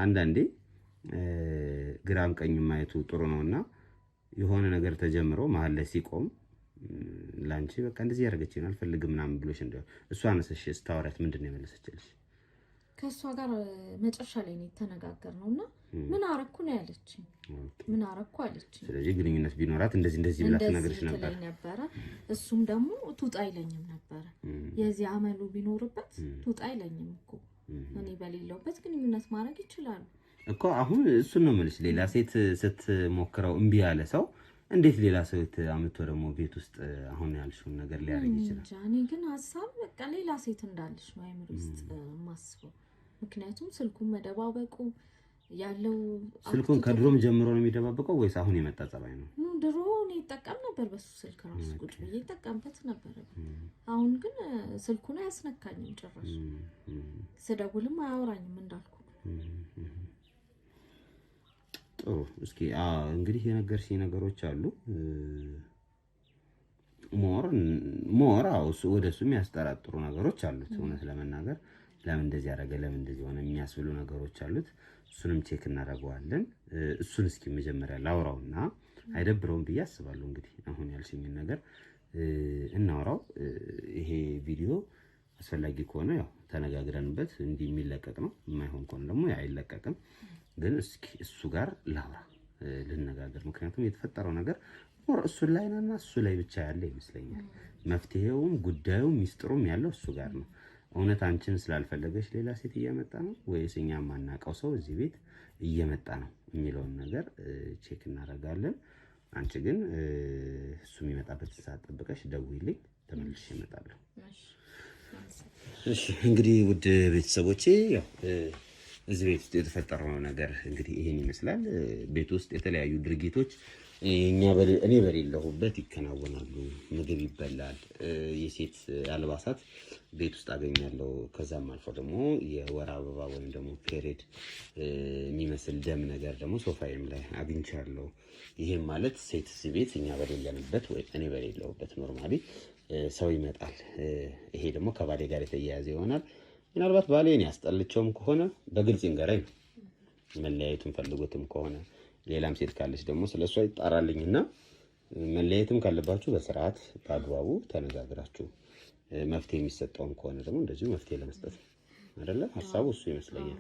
አንዳንዴ ግራም ቀኝ ማየቱ ጥሩ ነውና የሆነ ነገር ተጀምሮ መሀል ላይ ሲቆም ላንቺ በቃ እንደዚህ ያደርገችኝ አልፈልግም ምናምን ብሎሽ እንደው እሷ አነሰሽ ስታወራት ምንድን ነው የመለሰችልሽ? ከእሷ ጋር መጨረሻ ላይ ነው የተነጋገርነውና ምን አረኩ ነው ያለችኝ። ምን አረኩ አለችኝ። ስለዚህ ግንኙነት ቢኖራት እንደዚህ ብላ ትነግርሽ ነበር። እሱም ደግሞ ቱጣ አይለኝም ነበር። የዚህ አመሉ ቢኖርበት ቱጣ አይለኝም እኮ እኔ በሌለውበት ግንኙነት ማድረግ ይችላል እኮ። አሁን እሱን ነው የምልሽ። ሌላ ሴት ስትሞክረው እምቢ ያለ ሰው እንዴት ሌላ ሰው አምጥቶ ደግሞ ቤት ውስጥ አሁን ያልሽውን ነገር ሊያደርግ ይችላል? እኔ ግን ሀሳብ በቃ ሌላ ሴት እንዳለሽ ነው አይምሮ ውስጥ የማስበው። ምክንያቱም ስልኩን መደባበቁ ያለው ስልኩን ከድሮም ጀምሮ ነው የሚደባበቀው ወይስ አሁን የመጣ ጸባይ ነው? ድሮ እኔ ይጠቀም ነበር በሱ ስልክ ራሱ ቁጭ ብዬ ይጠቀምበት ነበር። አሁን ግን ስልኩን አያስነካኝም ጭራሽ። ስደውልም አያወራኝም እንዳልኩ። ጥሩ። እስኪ እንግዲህ የነገርሽኝ ነገሮች አሉ። ሞር ወደሱ የሚያስጠራጥሩ ነገሮች አሉት። እውነት ለመናገር ለምን እንደዚህ ያደረገ ለምን እንደዚህ ሆነ የሚያስብሉ ነገሮች አሉት። እሱንም ቼክ እናደርገዋለን። እሱን እስኪ መጀመሪያ ላውራውና አይደብረውም ብዬ አስባለሁ። እንግዲህ አሁን ያልሽኝን ነገር እናውራው። ይሄ ቪዲዮ አስፈላጊ ከሆነ ያው ተነጋግረንበት እንዲህ የሚለቀቅ ነው። የማይሆን ከሆነ ደግሞ አይለቀቅም። ግን እስኪ እሱ ጋር ላውራ ልነጋገር። ምክንያቱም የተፈጠረው ነገር እሱ ላይ ነውና እሱ ላይ ብቻ ያለ ይመስለኛል። መፍትሄውም ጉዳዩም ሚስጥሩም ያለው እሱ ጋር ነው። እውነት አንቺን ስላልፈለገች ሌላ ሴት እየመጣ ነው ወይስ እኛ የማናውቀው ሰው እዚህ ቤት እየመጣ ነው የሚለውን ነገር ቼክ እናደርጋለን። አንቺ ግን እሱ የሚመጣበት ሰዓት ጠብቀሽ ደውይልኝ፣ ተመልሼ እመጣለሁ። እሺ እንግዲህ ውድ ቤተሰቦቼ ያው እዚህ ቤት ውስጥ የተፈጠረው ነገር እንግዲህ ይሄን ይመስላል። ቤት ውስጥ የተለያዩ ድርጊቶች እኔ በሌለሁበት ይከናወናሉ። ምግብ ይበላል፣ የሴት አልባሳት ቤት ውስጥ አገኛለሁ። ከዛም አልፎ ደግሞ የወር አበባ ወይም ደግሞ ፔሬድ የሚመስል ደም ነገር ደግሞ ሶፋዬም ላይ አግኝቻለሁ። ይሄም ማለት ሴት እዚህ ቤት እኛ በሌለንበት ወይ እኔ በሌለሁበት ኖርማሊ ሰው ይመጣል። ይሄ ደግሞ ከባሌ ጋር የተያያዘ ይሆናል። ምናልባት ባሌን ያስጠልቸውም ከሆነ በግልጽ ይንገረኝ። መለያየቱን ፈልጎትም ከሆነ ሌላም ሴት ካለች ደግሞ ስለሷ ይጣራልኝና መለያየትም ካለባችሁ በስርዓት በአግባቡ ተነጋግራችሁ መፍትሄ የሚሰጠውም ከሆነ ደግሞ እንደዚሁ መፍትሄ ለመስጠት አይደለ ሐሳቡ እሱ ይመስለኛል።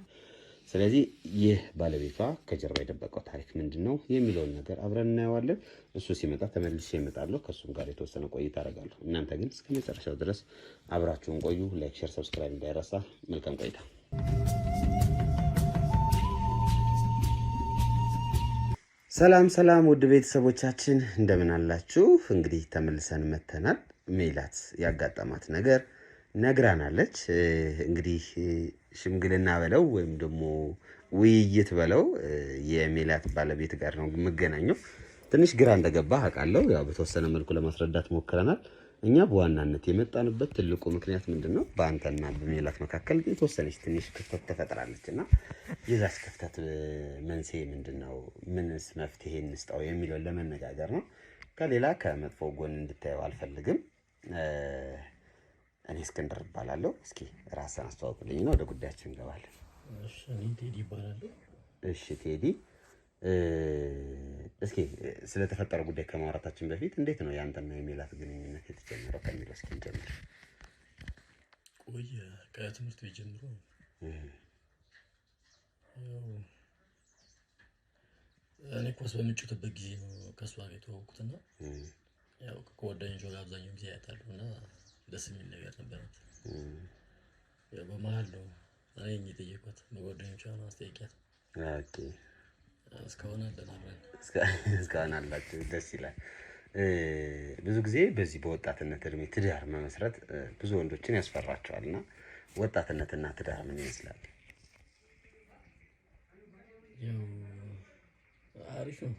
ስለዚህ ይህ ባለቤቷ ከጀርባ የደበቀው ታሪክ ምንድነው የሚለውን ነገር አብረን እናየዋለን። እሱ ሲመጣ ተመልሼ እመጣለሁ። ከሱም ጋር የተወሰነ ቆይታ አደርጋለሁ። እናንተ ግን እስከ መጨረሻው ድረስ አብራችሁን ቆዩ። ላይክ፣ ሼር፣ ሰብስክራይብ እንዳይረሳ። መልካም ቆይታ። ሰላም ውድ ቤተሰቦቻችን እንደምን አላችሁ? እንግዲህ ተመልሰን መተናል። ሜላት ያጋጠማት ነገር ነግራናለች። እንግዲህ ሽምግልና በለው ወይም ደግሞ ውይይት በለው የሜላት ባለቤት ጋር ነው የምገናኘው። ትንሽ ግራ እንደገባ አውቃለሁ። ያው በተወሰነ መልኩ ለማስረዳት ሞክረናል። እኛ በዋናነት የመጣንበት ትልቁ ምክንያት ምንድነው? በአንተና በሜላት መካከል የተወሰነች ትንሽ ክፍተት ተፈጥራለችና የዛች ክፍተት መንስኤ ምንድነው? ምንስ መፍትሄ እንስጠው የሚለውን ለመነጋገር ነው። ከሌላ ከመጥፎ ጎን እንድታየው አልፈልግም። እኔ እስክንድር እባላለሁ። እስኪ ራስን አስተዋውቅልኝና ወደ ጉዳያችን እንገባለን። እሺ፣ እኔ ቴዲ እባላለሁ። እሺ ቴዲ፣ እስኪ ስለተፈጠረው ጉዳይ ከማውራታችን በፊት እንዴት ነው ያንተና የሜላት ግንኙነት የተጀመረው ከሚለው እስኪ እንጀምር። ከትምህርት ቤት ጀምሮ እኔ ኳስ በምንጮትበት ጊዜ ነው ከሷ ጋር የተዋወቅኩትና ያው ከጓደኞቿ ጋር አብዛኛው ጊዜ አያታለሁና ደስ የሚል ነገር ነበራት። ያው በመሀል ነው እኔ የጠየኳት በጓደኞቿ ነው አስጠይቂያት። ኦኬ፣ እስካሁን አለን አብረን እስካሁን አላችሁ። ደስ ይላል። ብዙ ጊዜ በዚህ በወጣትነት እድሜ ትዳር መመስረት ብዙ ወንዶችን ያስፈራቸዋልና ወጣትነትና ትዳር ምን ይመስላል? ያው አሪፍ ነው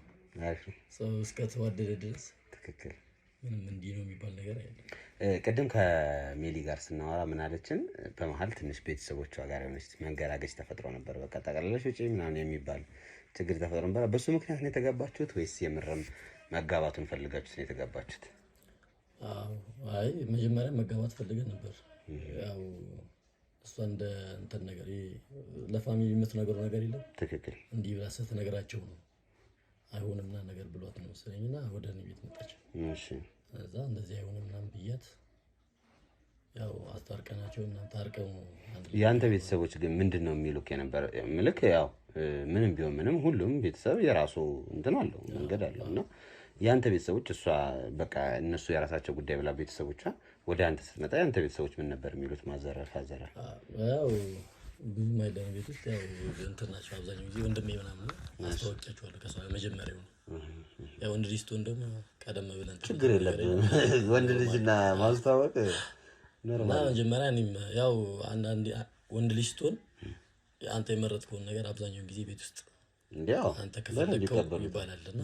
ሰው እስከተዋደደ ድረስ። ትክክል። ምንም እንዲህ ነው የሚባል ነገር አይደለም። ቅድም ከሜሊ ጋር ስናወራ ምን አለችን? በመሀል ትንሽ ቤተሰቦቿ ጋር የሆነች መንገራገጭ ተፈጥሮ ነበር። በቃ ጠቅላላሽ ውጪ ምናምን የሚባል ችግር ተፈጥሮ ነበር። በሱ ምክንያት ነው የተጋባችሁት ወይስ የምርም መጋባቱን ፈልጋችሁት ነው የተጋባችሁት? አይ መጀመሪያ መጋባት ፈልገን ነበር። ያው እሷ እንደ እንትን ነገር ለፋሚሊ የምትነግረው ነገር የለም። ትክክል። እንዲህ ብላ ስትነግራቸው ነው አይሆንምና ነገር ብሏት ነው መሰለኝና ወደ እኔ ቤት መጣች። እሺ እዛ እንደዚህ አይሆንም ምናምን ብያት ያው አስታርቀናቸው እና ታርቀው። የአንተ ቤተሰቦች ግን ምንድን ነው የሚሉክ የነበረ? ምልክ ያው ምንም ቢሆን ምንም ሁሉም ቤተሰብ የራሱ እንትን አለው መንገድ አለው እና የአንተ ቤተሰቦች እሷ በቃ እነሱ የራሳቸው ጉዳይ ብላ ቤተሰቦቿ ወደ አንተ ስትመጣ የአንተ ቤተሰቦች ምን ነበር የሚሉት? ማዘረፍ አዘረ ያው ብዙ ማይደን ቤት ውስጥ ያው እንትን ናቸው አብዛኛው ጊዜ ወንድሜ ምናምን አስተዋውቂያቸዋለሁ። ከሷ መጀመሪያው ነው ያው ወንድ ልጅ ትሆን ደግሞ ቀደም ብለን ችግር የለብንም ወንድ ልጅና ማስተዋወቅ ኖርማል። መጀመሪያ እኔም ያው አንዳንዴ ወንድ ልጅ ትሆን አንተ የመረጥከውን ነገር አብዛኛው ጊዜ ቤት ውስጥ እንዲያው አንተ ከፈለከው ይባላልና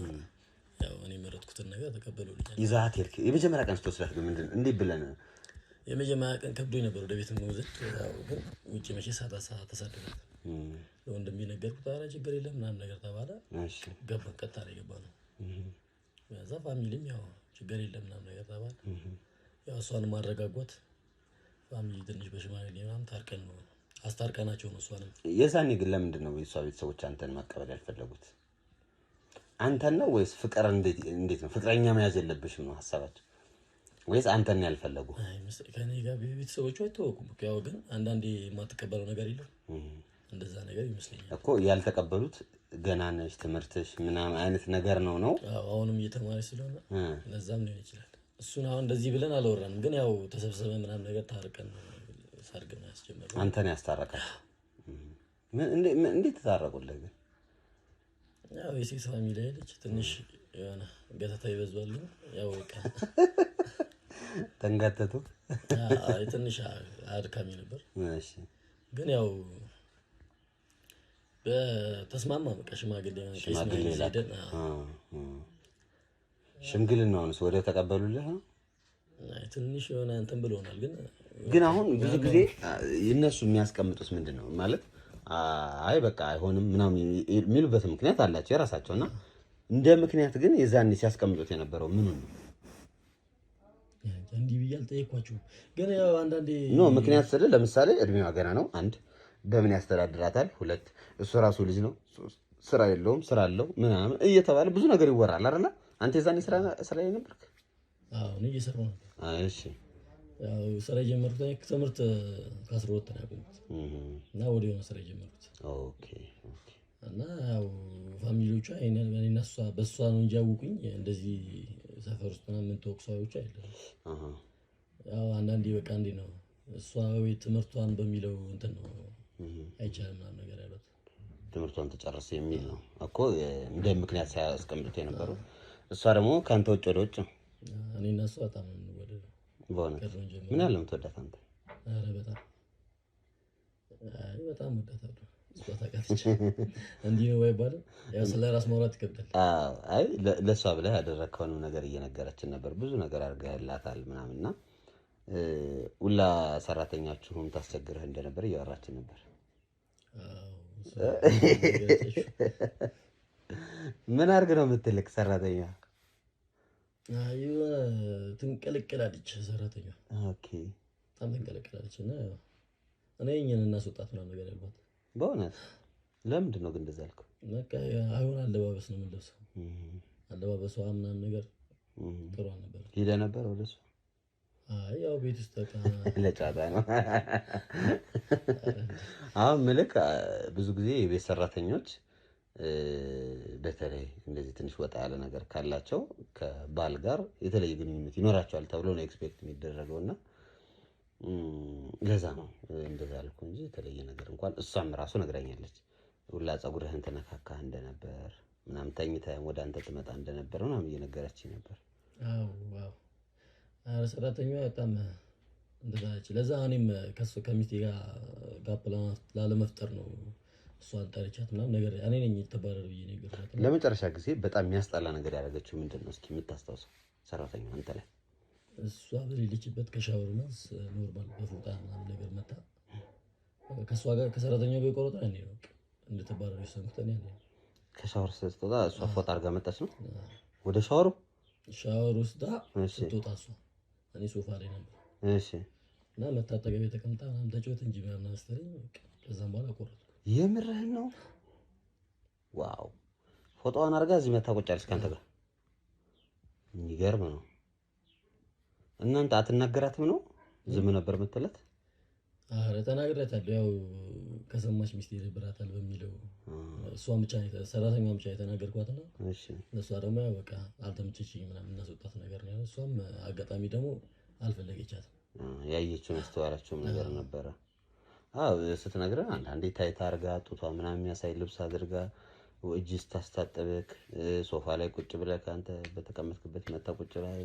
ያው እኔ የመረጥኩትን ነገር ተቀበሉልኝ። ይዛት ሄድክ። የመጀመሪያ ቀን ስትወስዳት ግን ምንድን እንዴ ብለን የመጀመሪያ ቀን ከብዶኝ ነበር ወደ ቤት መውሰድ። ያው ግን ውጪ መቼ ተሳደዳት ለወንድሜ ነገርኩት። ኧረ ችግር የለም ምናምን ነገር ተባለ። እሺ ገባን። ቀጥታ ነው የገባነው። ከዛ ፋሚሊም ያው ችግር የለም ምናምን ነገር ተባለ። ያው እሷንም ማረጋጓት ፋሚሊ ትንሽ በሽማግሌ ምናምን ታርቀን ነው አስታርቀናቸው ነው እሷንም። የዛኔ ግን ለምንድን ነው የእሷ ቤተሰቦች አንተን መቀበል ያልፈለጉት? አንተን ነው ወይስ ፍቅር እንዴት ነው? ፍቅረኛ መያዝ የለብሽም ነው ሀሳባቸው ወይስ አንተን ያልፈለጉ? አይ ከኔ ጋር ቤተሰቦቹ አይተዋወቁም ያው ግን አንዳንዴ የማትቀበለው ነገር የለም እንደዛ ነገር ይመስለኛል እኮ ያልተቀበሉት ገና ነሽ ትምህርትሽ ምናምን አይነት ነገር ነው። አሁንም እየተማረች ስለሆነ ለዛም ሊሆን ይችላል። እሱን አሁን እንደዚህ ብለን አላወራንም፣ ግን ያው ተሰብስበን ምናምን ነገር ታርቀን ሰርግ ነው ያስጀመረው። አንተን ያስታረቃል። እንዴት ተታረቁልህ ግን? ያው የሴት ፋሚሊ አይደለች ትንሽ የሆነ ገተታ ይበዛል። ያው በቃ ተንጋተቱ። አይ ትንሽ አድካሚ ነበር። እሺ ግን ያው በተስማማ በቃ ሽማግሌ ሄደን ሽምግልናውንስ ወደ ተቀበሉልህ ነው? አይ ትንሽ የሆነ እንትን ብሎናል። ግን አሁን ብዙ ጊዜ እነሱ የሚያስቀምጡት ምንድን ነው ማለት አይ በቃ አይሆንም ምናምን የሚሉበት ምክንያት አላቸው የራሳቸውና እንደ ምክንያት ግን የዛኔ ሲያስቀምጡት የነበረው ምን ነው? እንዲህ ብዬ አልጠየኳቸውም። ግን ያው አንዳንዴ ምክንያት ስለ ለምሳሌ እድሜዋ ገና ነው፣ አንድ በምን ያስተዳድራታል፣ ሁለት እሱ ራሱ ልጅ ነው፣ ስራ የለውም፣ ስራ አለው ምናምን እየተባለ ብዙ ነገር ይወራል አይደል? አንተ የዛኔ ስራ ላይ ነበርክ? አዎ እኔ እየሰራሁ ነበር። እሺ ያው ስራ የጀመርኩት ትምህርት ከ12 ነው ያቆምኩት እና ወዲያው ነው ስራ የጀመርኩት። ኦኬ እና ያው ፋሚሊዎቿ እኔና እሷ በእሷ ነው እንጂ ያወቁኝ እንደዚህ ሰፈር ውስጥ ምናምን ተወቅሷዎች አይደለም። ያው አንዳንዴ በቃ እንዴ ነው እሷ ወይ ትምህርቷን በሚለው እንትን ነው አይቻልም ምናምን ነገር ያሉት ትምህርቷን ተጨረሰ የሚል ነው እኮ እንደ ምክንያት ሳያስቀምጡት የነበረው። እሷ ደግሞ ካንተ ውጭ ወደ ውጭ ነው። እኔና እሷ በጣም ነው የምንወደደው። በእውነት ምን ያህል የምትወዳት አንተ? ኧረ በጣም ወዳታለሁ። እሷ ታውቃለች። እንዲህ ነው አይባልም። ያው ስለ ራስ ማውራት ይከብዳል። አይ ለእሷ ብለህ ያደረግከውንም ነገር እየነገረችን ነበር። ብዙ ነገር አድርገህላታል ምናምንና ሁላ ሰራተኛችሁም ታስቸግረህ እንደነበር እያወራችን ነበር። ምን አድርግ ነው የምትልክ ሰራተኛ? አይ ትንቀለቀላለች ሰራተኛ። ኦኬ በጣም ትንቀለቀላለች እና እኔ እኛን እናስወጣት ምናምን ነገር ያልኳት። በእውነት ለምንድን ነው ግን እንደዛ ያልከው? በቃ አይሆን አለባበስ ነው የምንለብሰው። አለባበሷ ምናምን ነገር ጥሩ ነበር። ሄደህ ነበር ወደ እሷ? አይ ያው ቤት ውስጥ ለጫታ ነው። አሁን ምልክ ብዙ ጊዜ የቤት ሰራተኞች በተለይ እንደዚህ ትንሽ ወጣ ያለ ነገር ካላቸው ከባል ጋር የተለየ ግንኙነት ይኖራቸዋል ተብሎ ነው ኤክስፔክት የሚደረገውና ለዛ ነው እንደዛ ያልኩ እንጂ የተለየ ነገር እንኳን እሷም ራሱ ነግራኛለች። ሁላ ፀጉርህን ተነካካህ እንደነበር ምናምን ተኝተህ ወደ አንተ ትመጣ እንደነበር ምናምን እየነገረችኝ ነበር። ዋው ሰራተኛዋ በጣም እንደዛች። ለዛ እኔም ከሚስቴ ጋር ጋፕ ላለመፍጠር ነው እሷን ጠርቻት ምናምን ነገር እኔ ነኝ የተባረረ ብዬ ነገርኩት። ለመጨረሻ ጊዜ በጣም የሚያስጠላ ነገር ያደረገችው ምንድን ነው? እስኪ የምታስታውሰው ሰራተኛዋ አንተ ላይ እሷ በሌለችበት ከሻወር መልስ ኖርማል በፎጣ ምናምን ነገር መታ ከእሷ ጋር ከሰራተኛው ጋር ቆረጠ እኔ ነው እንደተባረረ ሰምተን ያለ ከሻወር ስትወጣ እሷ ፎጣ አድርጋ መጣች ነው ወደ ሻወሩ ውስጥ ስትወጣ እሷ እኔ ሶፋ ላይ ነበር። እሺ እና መታጠቢያ ቤት ተቀምጣ ምናምን ተጫወት እንጂ ምናምን አስተረኝ። ከዛም በኋላ ቆረጥኩ። የምርህን ነው? ዋው ፎጣዋን አድርጋ እዚህ መታ ቁጭ አለች ካንተ ጋር። የሚገርም ነው። እናንተ አትናገራትም ነው? ዝም ነበር የምትለት? አረ ተናግሬያታለሁ። ያው ከሰማች ሚስቴ ይደብራታል በሚለው እሷን ብቻ ሰራተኛዋን ብቻ የተናገርኳት ነው። እሺ እሷ ደግሞ ያው በቃ አልተመቸችኝም ምናምን እናስወጣት ነገር ነው። እሷም አጋጣሚ ደግሞ አልፈለገቻትም። ያየችውን ያስተዋላችሁም ነገር ነበረ። አዎ ስትነግረን አንዳንዴ ታይታ አድርጋ ጡቷ ምናምን የሚያሳይ ልብስ አድርጋ እጅ ስታስታጥብክ ሶፋ ላይ ቁጭ ብለህ አንተ በተቀመጥክበት መታ ቁጭ ብለህ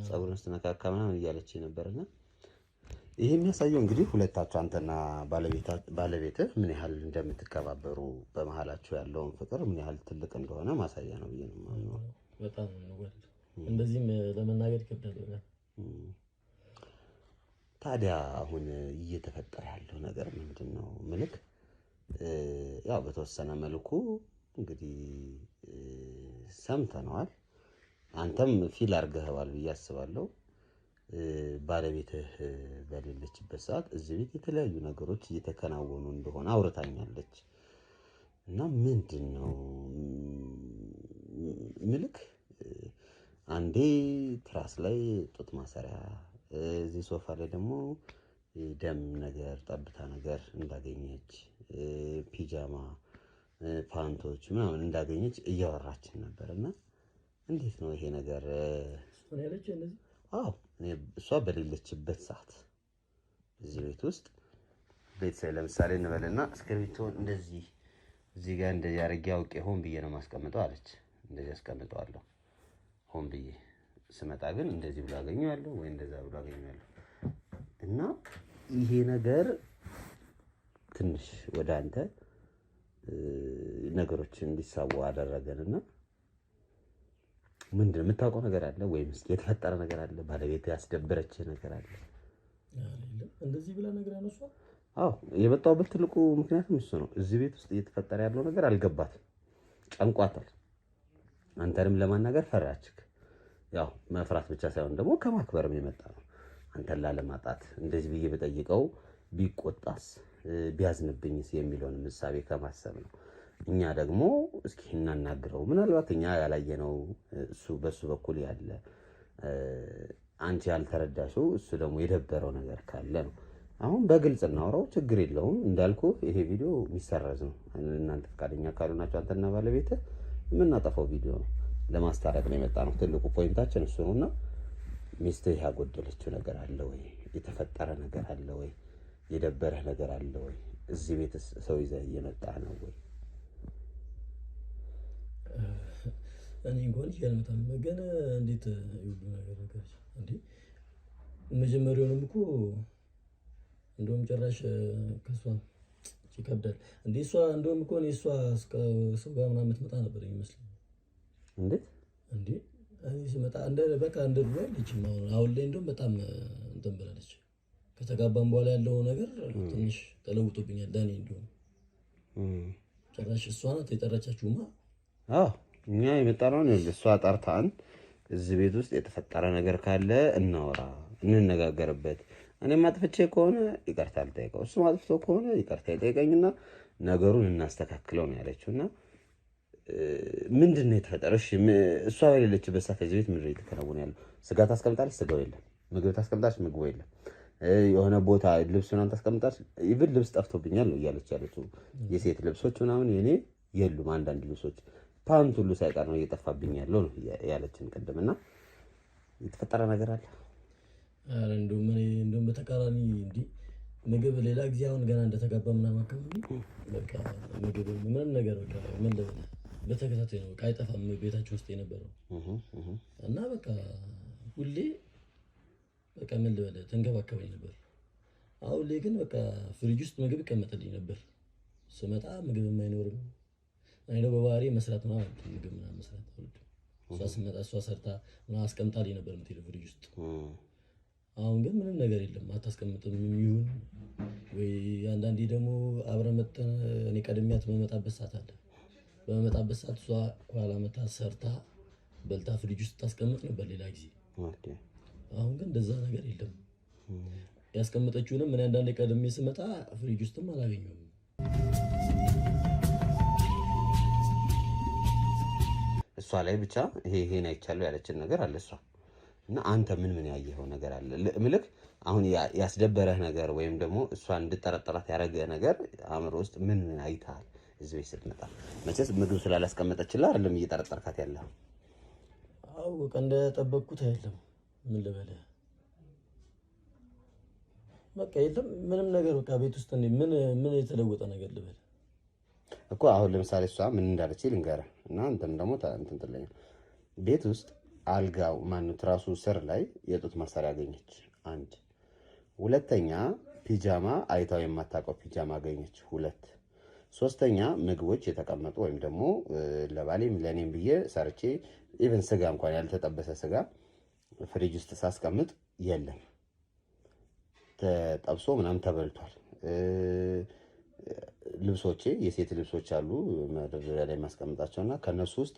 ፀጉርን ስትነካካ ምናምን እያለች ነበርና ይሄ የሚያሳየው እንግዲህ ሁለታችሁ አንተና ባለቤትህ ምን ያህል እንደምትከባበሩ በመሀላችሁ ያለውን ፍቅር ምን ያህል ትልቅ እንደሆነ ማሳያ ነው ብዬ ነው የማምነው። በጣም ነው እንደዚህም ለመናገር ይከብዳል። ታዲያ አሁን እየተፈጠረ ያለው ነገር ምንድን ነው? ምልክ ያው በተወሰነ መልኩ እንግዲህ ሰምተነዋል፣ አንተም ፊል አድርገኸዋል ብዬ አስባለሁ። ባለቤትህ በሌለችበት ሰዓት እዚህ ቤት የተለያዩ ነገሮች እየተከናወኑ እንደሆነ አውርታኛለች። እና ምንድን ነው ምልክ አንዴ ትራስ ላይ ጡት ማሰሪያ፣ እዚህ ሶፋ ላይ ደግሞ ደም ነገር ጠብታ ነገር እንዳገኘች፣ ፒጃማ ፓንቶች ምናምን እንዳገኘች እያወራችን ነበርና እንዴት ነው ይሄ ነገር? አዎ እሷ በሌለችበት ሰዓት እዚህ ቤት ውስጥ ቤተሰብ ለምሳሌ እንበልና እስክሪብቶን እንደዚህ እዚህ ጋር እንደዚህ አድርጌ አውቄ ሆን ብዬ ነው ማስቀምጠው አለች። እንደዚህ አስቀምጠዋለሁ ሆን ብዬ ስመጣ ግን እንደዚህ ብሎ አገኘዋለሁ ወይ እንደዛ ብሎ አገኘዋለሁ። እና ይሄ ነገር ትንሽ ወደ አንተ ነገሮችን እንዲሳቡ አደረገንና ምንድን ነው የምታውቀው ነገር አለ ወይስ የተፈጠረ ነገር አለ? ባለቤት ያስደበረች ነገር አለ? እንደዚህ ብላ ነገር አነሷ። አዎ የመጣሁበት ትልቁ ምክንያቱም እሱ ነው። እዚህ ቤት ውስጥ እየተፈጠረ ያለው ነገር አልገባትም፣ ጨንቋታል። አንተንም ለማናገር ፈራችክ። ያው መፍራት ብቻ ሳይሆን ደግሞ ከማክበርም የመጣ ነው። አንተን ላለማጣት እንደዚህ ብዬ በጠይቀው ቢቆጣስ ቢያዝንብኝስ የሚለውን ምሳቤ ከማሰብ ነው። እኛ ደግሞ እስኪ እናናግረው፣ ምናልባት እኛ ያላየነው እሱ በሱ በኩል ያለ አንቺ ያልተረዳሽው እሱ ደግሞ የደበረው ነገር ካለ ነው። አሁን በግልጽ እናወራው፣ ችግር የለውም። እንዳልኩ ይሄ ቪዲዮ የሚሰረዝ ነው። እናንተ ፈቃደኛ ካልሆናችሁ አንተና ባለቤትህ የምናጠፋው ቪዲዮ ነው። ለማስታረቅ ነው የመጣ ነው። ትልቁ ፖይንታችን እሱ ነውና ሚስትህ ያጎደለችው ነገር አለ ወይ? የተፈጠረ ነገር አለ ወይ? የደበረህ ነገር አለ ወይ? እዚህ ቤት ሰው ይዘህ እየመጣህ ነው ወይ? እኔ እንኳን ይገርምታል። ግን እንዴት ይሁሉ ነገር እንዴ መጀመሪያውንም እኮ እንደውም ጭራሽ ከሷ ይከብዳል እንዴ። እሷ እንደውም እኮ እሷ እስከ ሰው ጋር ምናምን የምትመጣ ነበር ይመስለኝ። እንዴት እንዴ እኔ ስመጣ በቃ እንደ ድሮ አይደለችም። አሁን ላይ እንደውም በጣም እንትን ብላለች። ከተጋባን በኋላ ያለው ነገር ትንሽ ተለውጦብኛል። ዳኒ እንደውም ጭራሽ እሷ ናት የጠራቻችሁማ። አዎ እኛ የመጣነው እሷ ጠርታን እዚህ ቤት ውስጥ የተፈጠረ ነገር ካለ እናወራ፣ እንነጋገርበት። እኔም አጥፍቼ ከሆነ ይቅርታ ልጠይቀው፣ እሱም አጥፍቶ ከሆነ ይቅርታ ይጠይቀኝና ነገሩን እናስተካክለው ነው ያለችውና ምንድን ነው የተፈጠረው? እሺ እሷ በሌለችበት ሰዓት እዚህ ቤት ምንድን ነው የተከናወነ ያለው? ስጋ ታስቀምጣለች፣ ስጋው የለም። ምግብ ታስቀምጣለች፣ ምግቡ የለም። የሆነ ቦታ ልብስ ምናምን ታስቀምጣለች። ኢቭን ልብስ ጠፍቶብኛል ነው እያለች ያለችው። የሴት ልብሶች ምናምን የኔ የሉም፣ አንዳንድ ልብሶች ፓንት ሁሉ ሳይቀር ነው እየጠፋብኝ ያለው ነው ያለችን ቅድምና የተፈጠረ ነገር አለ። አረ እንደውም በተቃራኒ እንዲህ ምግብ ሌላ ጊዜ አሁን ገና እንደተጋባ ምናምን አካባቢ በቃ ምግብ ምንም ነገር በቃ ምን በተከታታይ ነው በቃ አይጠፋም ቤታችን ውስጥ የነበረው እና በቃ ሁሌ በቃ ምን ልበለ ተንከባከበኝ ነበር። አሁን ላይ ግን በቃ ፍሪጅ ውስጥ ምግብ ይቀመጥልኝ ነበር። ስመጣ ምግብ የማይኖርም እኔ ነው በባህሪ መስራት ነው ምግብ ምናምን መስራት አልወድም። እሷ ስመጣ እሷ ሰርታ ምናምን አስቀምጣልኝ ነበር የምትሄደው ፍሪጅ ውስጥ። አሁን ግን ምንም ነገር የለም፣ አታስቀምጥም ይሁን ወይ አንዳንዴ ደግሞ አብረን መጥተን እኔ ቀድሚያት በመጣበት ሰዓት አለ። በመጣበት ሰዓት እሷ ኋላ መታ ሰርታ በልታ ፍሪጅ ውስጥ ታስቀምጥ ነበር ሌላ ጊዜ። አሁን ግን እንደዛ ነገር የለም። ያስቀመጠችውንም ምን አንዳንዴ ቀድሜ ስመጣ ፍሪጅ ውስጥም አላገኘውም። እሷ ላይ ብቻ ይሄን አይቻለሁ ያለችን ነገር አለ እሷ እና አንተ ምን ያየኸው ነገር አለ ምልክ አሁን ያስደበረህ ነገር ወይም ደግሞ እሷ እንድጠረጠራት ያደረገ ነገር አእምሮ ውስጥ ምን አይተሃል? እዚህ ቤት ስትመጣ መቼስ ምግብ ስላላስቀመጠችልህ አይደለም እየጠረጠርካት ያለው። አዎ በቃ እንደጠበቅኩት አይደለም። ምን ልበልህ በቃ የለም ምንም ነገር በቃ ቤት ውስጥ ምን የተለወጠ ነገር ልበል እኮ። አሁን ለምሳሌ እሷ ምን እንዳለች ልንገርህ እና አንተም ደግሞ እንትን ትለኝ። ቤት ውስጥ አልጋው ማነው ትራሱ ስር ላይ የጡት ማሰሪያ አገኘች። አንድ ሁለተኛ ፒጃማ አይታው የማታውቀው ፒጃማ አገኘች። ሁለት ሶስተኛ ምግቦች የተቀመጡ ወይም ደግሞ ለባሌም ለኔም ብዬ ሰርቼ ኢቭን ስጋ እንኳን ያልተጠበሰ ስጋ ፍሪጅ ውስጥ ሳስቀምጥ የለም ተጠብሶ ምናምን ተበልቷል። ልብሶቼ የሴት ልብሶች አሉ መደርደሪያ ላይ ማስቀምጣቸውና ከነሱ ውስጥ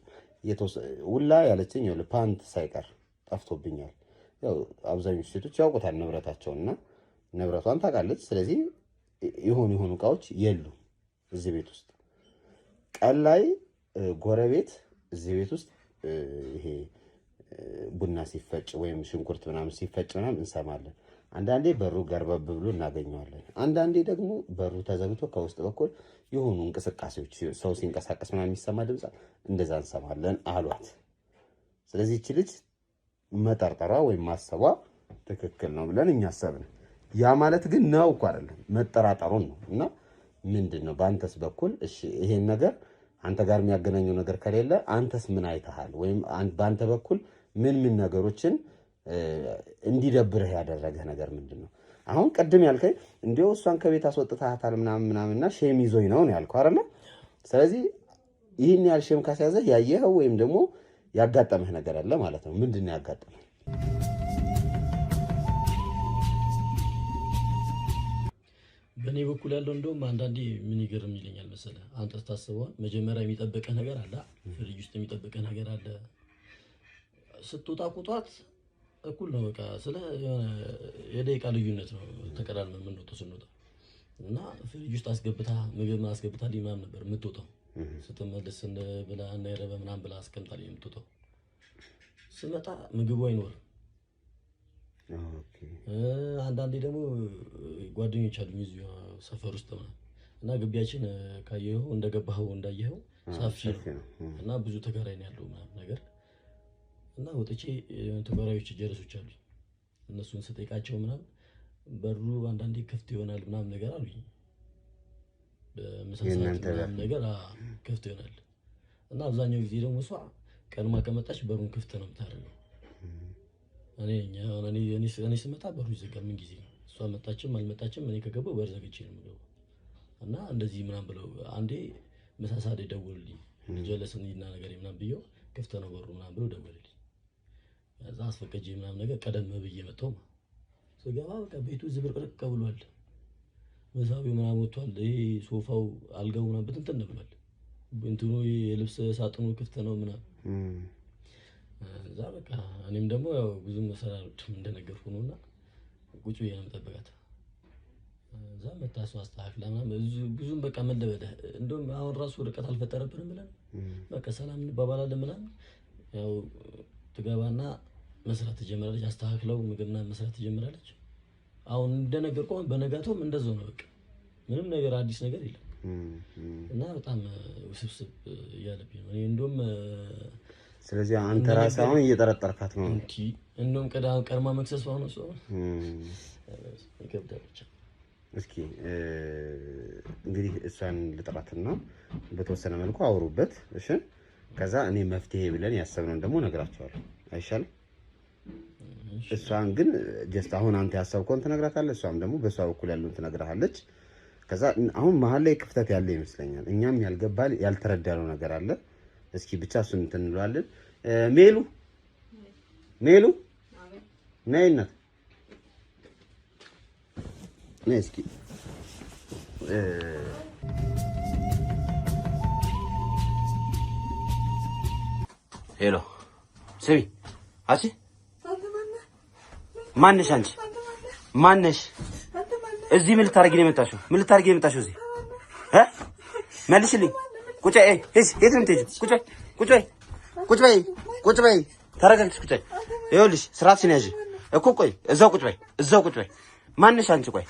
ውላ ያለችኝ ፓንት ሳይቀር ጠፍቶብኛል። ያው አብዛኞቹ ሴቶች ያውቁታል ንብረታቸውና ንብረቷን ታውቃለች። ስለዚህ የሆኑ እቃዎች የሉ እዚህ ቤት ውስጥ። ቀን ላይ ጎረቤት እዚህ ቤት ውስጥ ይሄ ቡና ሲፈጭ ወይም ሽንኩርት ምናምን ሲፈጭ ምናምን እንሰማለን። አንዳንዴ በሩ ገርበብ ብሎ እናገኘዋለን። አንዳንዴ ደግሞ በሩ ተዘግቶ ከውስጥ በኩል የሆኑ እንቅስቃሴዎች ሰው ሲንቀሳቀስ ምናምን የሚሰማ ድምፅ እንደዛ እንሰማለን አሏት። ስለዚህ እቺ ልጅ መጠርጠሯ ወይም ማሰቧ ትክክል ነው ብለን እኛ አሰብን። ያ ማለት ግን ነው እኮ አይደለም መጠራጠሩን ነው። እና ምንድነው በአንተስ በኩል እሺ ይሄን ነገር አንተ ጋር የሚያገናኘው ነገር ከሌለ አንተስ ምን አይተሃል? ወይም በአንተ በኩል ምን ነገሮችን እንዲደብርህ ያደረገህ ነገር ምንድነው? አሁን ቅድም ያልከኝ እንዲያው እሷን ከቤት አስወጥታታል ምናምንና ሼም ይዞኝ ነው ያልከው አይደለ? ስለዚህ ይህን ያህል ሼም ካስያዘህ ያየኸው ወይም ደግሞ ያጋጠመህ ነገር አለ ማለት ነው። ምንድነው ያጋጠመህ? በእኔ በኩል ያለው እንደውም አንዳንዴ ምን ይገርም ይለኛል መሰለህ። አንተ ስታስበው መጀመሪያ የሚጠበቀህ ነገር አለ፣ ፍሪጅ ውስጥ የሚጠበቀህ ነገር አለ። ስትወጣ ቁጧት እኩል ነው በቃ ስለ የደቂቃ ልዩነት ነው ተቀዳድመን የምንወጣው ስንወጣ እና ፍሪጅ ውስጥ አስገብታ ምግብ አስገብታ ምናምን ነበር የምትወጣው። ስትመለስ ብላ እና የረበ ምናምን ብላ አስቀምጣልኝ የምትወጣው። ስመጣ ምግቡ አይኖርም። አንዳንዴ ደግሞ ጓደኞች አሉኝ እዚሁ ሰፈር ውስጥ እና ግቢያችን ካየኸው እንደገባኸው እንዳየኸው ሰፊ ነው እና ብዙ ተከራይ ነው ያለው ምናምን ነገር እና ወጥቼ ተከራዮች ጀረሶች አሉኝ። እነሱን ስጠይቃቸው ምናምን በሩ አንዳንዴ ክፍት ይሆናል ምናምን ነገር አሉኝ። በመሳሳት ምናምን ነገር ክፍት ይሆናል እና አብዛኛው ጊዜ ደግሞ እሷ ቀድማ ከመጣች በሩን ክፍት ነው የምታደርገው። እኔ ስመጣ በሩ ይዘጋል ምን ጊዜ እሷ መጣችም አልመጣችም እኔ ከገባሁ በር ዘግቼ ነው የምገባው። እና እንደዚህ ምናምን ብለው አንዴ መሳሳት ደወሉልኝ። ጀለስኝና ነገር ምናምን ብየው ክፍት ነው በሩ ምናምን ብለው ደወሉልኝ። ከዛ አስፈቀጄ ምናምን ነገር ቀደም ብዬ መጣሁ። ስገባ በቃ ቤቱ ዝብርቅርቅ ብሏል። መሳቢያው ምናምን ወጥቷል። ይሄ ሶፋው አልጋው ምናምን ብትንትን ብሏል። እንትኑ የልብስ ሳጥኑ ክፍት ነው ምናምን እዛ በቃ እኔም ደግሞ ያው ብዙ መሰራሮች እንደነገርኩ ነውና ቁጭ ብዬ ነው የምጠብቃት። እዛ መታሱ አስተካክላ ምናምን ብዙም በቃ መለበደ እንደውም አሁን ራሱ ርቀት አልፈጠረብንም ብለን በቃ ሰላም እንባባላለን ምናምን። ያው ትገባና መስራት ትጀምራለች። አስተካክለው ምግብና መስራት ትጀምራለች። አሁን እንደነገርኩ በነጋታውም እንደዛው ነው በቃ ምንም ነገር አዲስ ነገር የለም እና በጣም ውስብስብ እያለብኝ ነው እኔ እንደውም። ስለዚህ አንተ ራስህ አሁን እየጠረጠርካት ነው እንጂ እንደውም ቀድማ መክሰስ ነው ሰው ይከብዳል። እስኪ እንግዲህ እሷን ልጥራትና በተወሰነ መልኩ አውሩበት እሺ። ከዛ እኔ መፍትሄ ብለን ያሰብነውን ደግሞ ነግራቸዋለሁ አይሻልም? እሷን ግን ጀስት አሁን አንተ ያሰብከውን ትነግራታለህ፣ እሷም ደግሞ በሷ በኩል ያለውን ትነግራታለች። ከዛ አሁን መሀል ላይ ክፍተት ያለ ይመስለኛል። እኛም ያልገባል ያልተረዳነው ነገር አለ። እስኪ ብቻ እሱን እንትን እንለዋለን። ሜሉ ነይ እናት ነይ እስኪ ሄሎ ስሚ አንቺ ማነሽ አንቺ ማነሽ እዚህ ምን ልታረጊ ነው የመጣሽው እዚህ መልሽልኝ ቁጭ በይ የት ነው የምትሄጂው ቁጭ በይ ተረጋግተሽ ቁጭ በይ ይኸውልሽ ስርዓትሽን ያዥ እኮ ቆይ እዛው ቁጭ በይ ማነሽ አንቺ ቆይ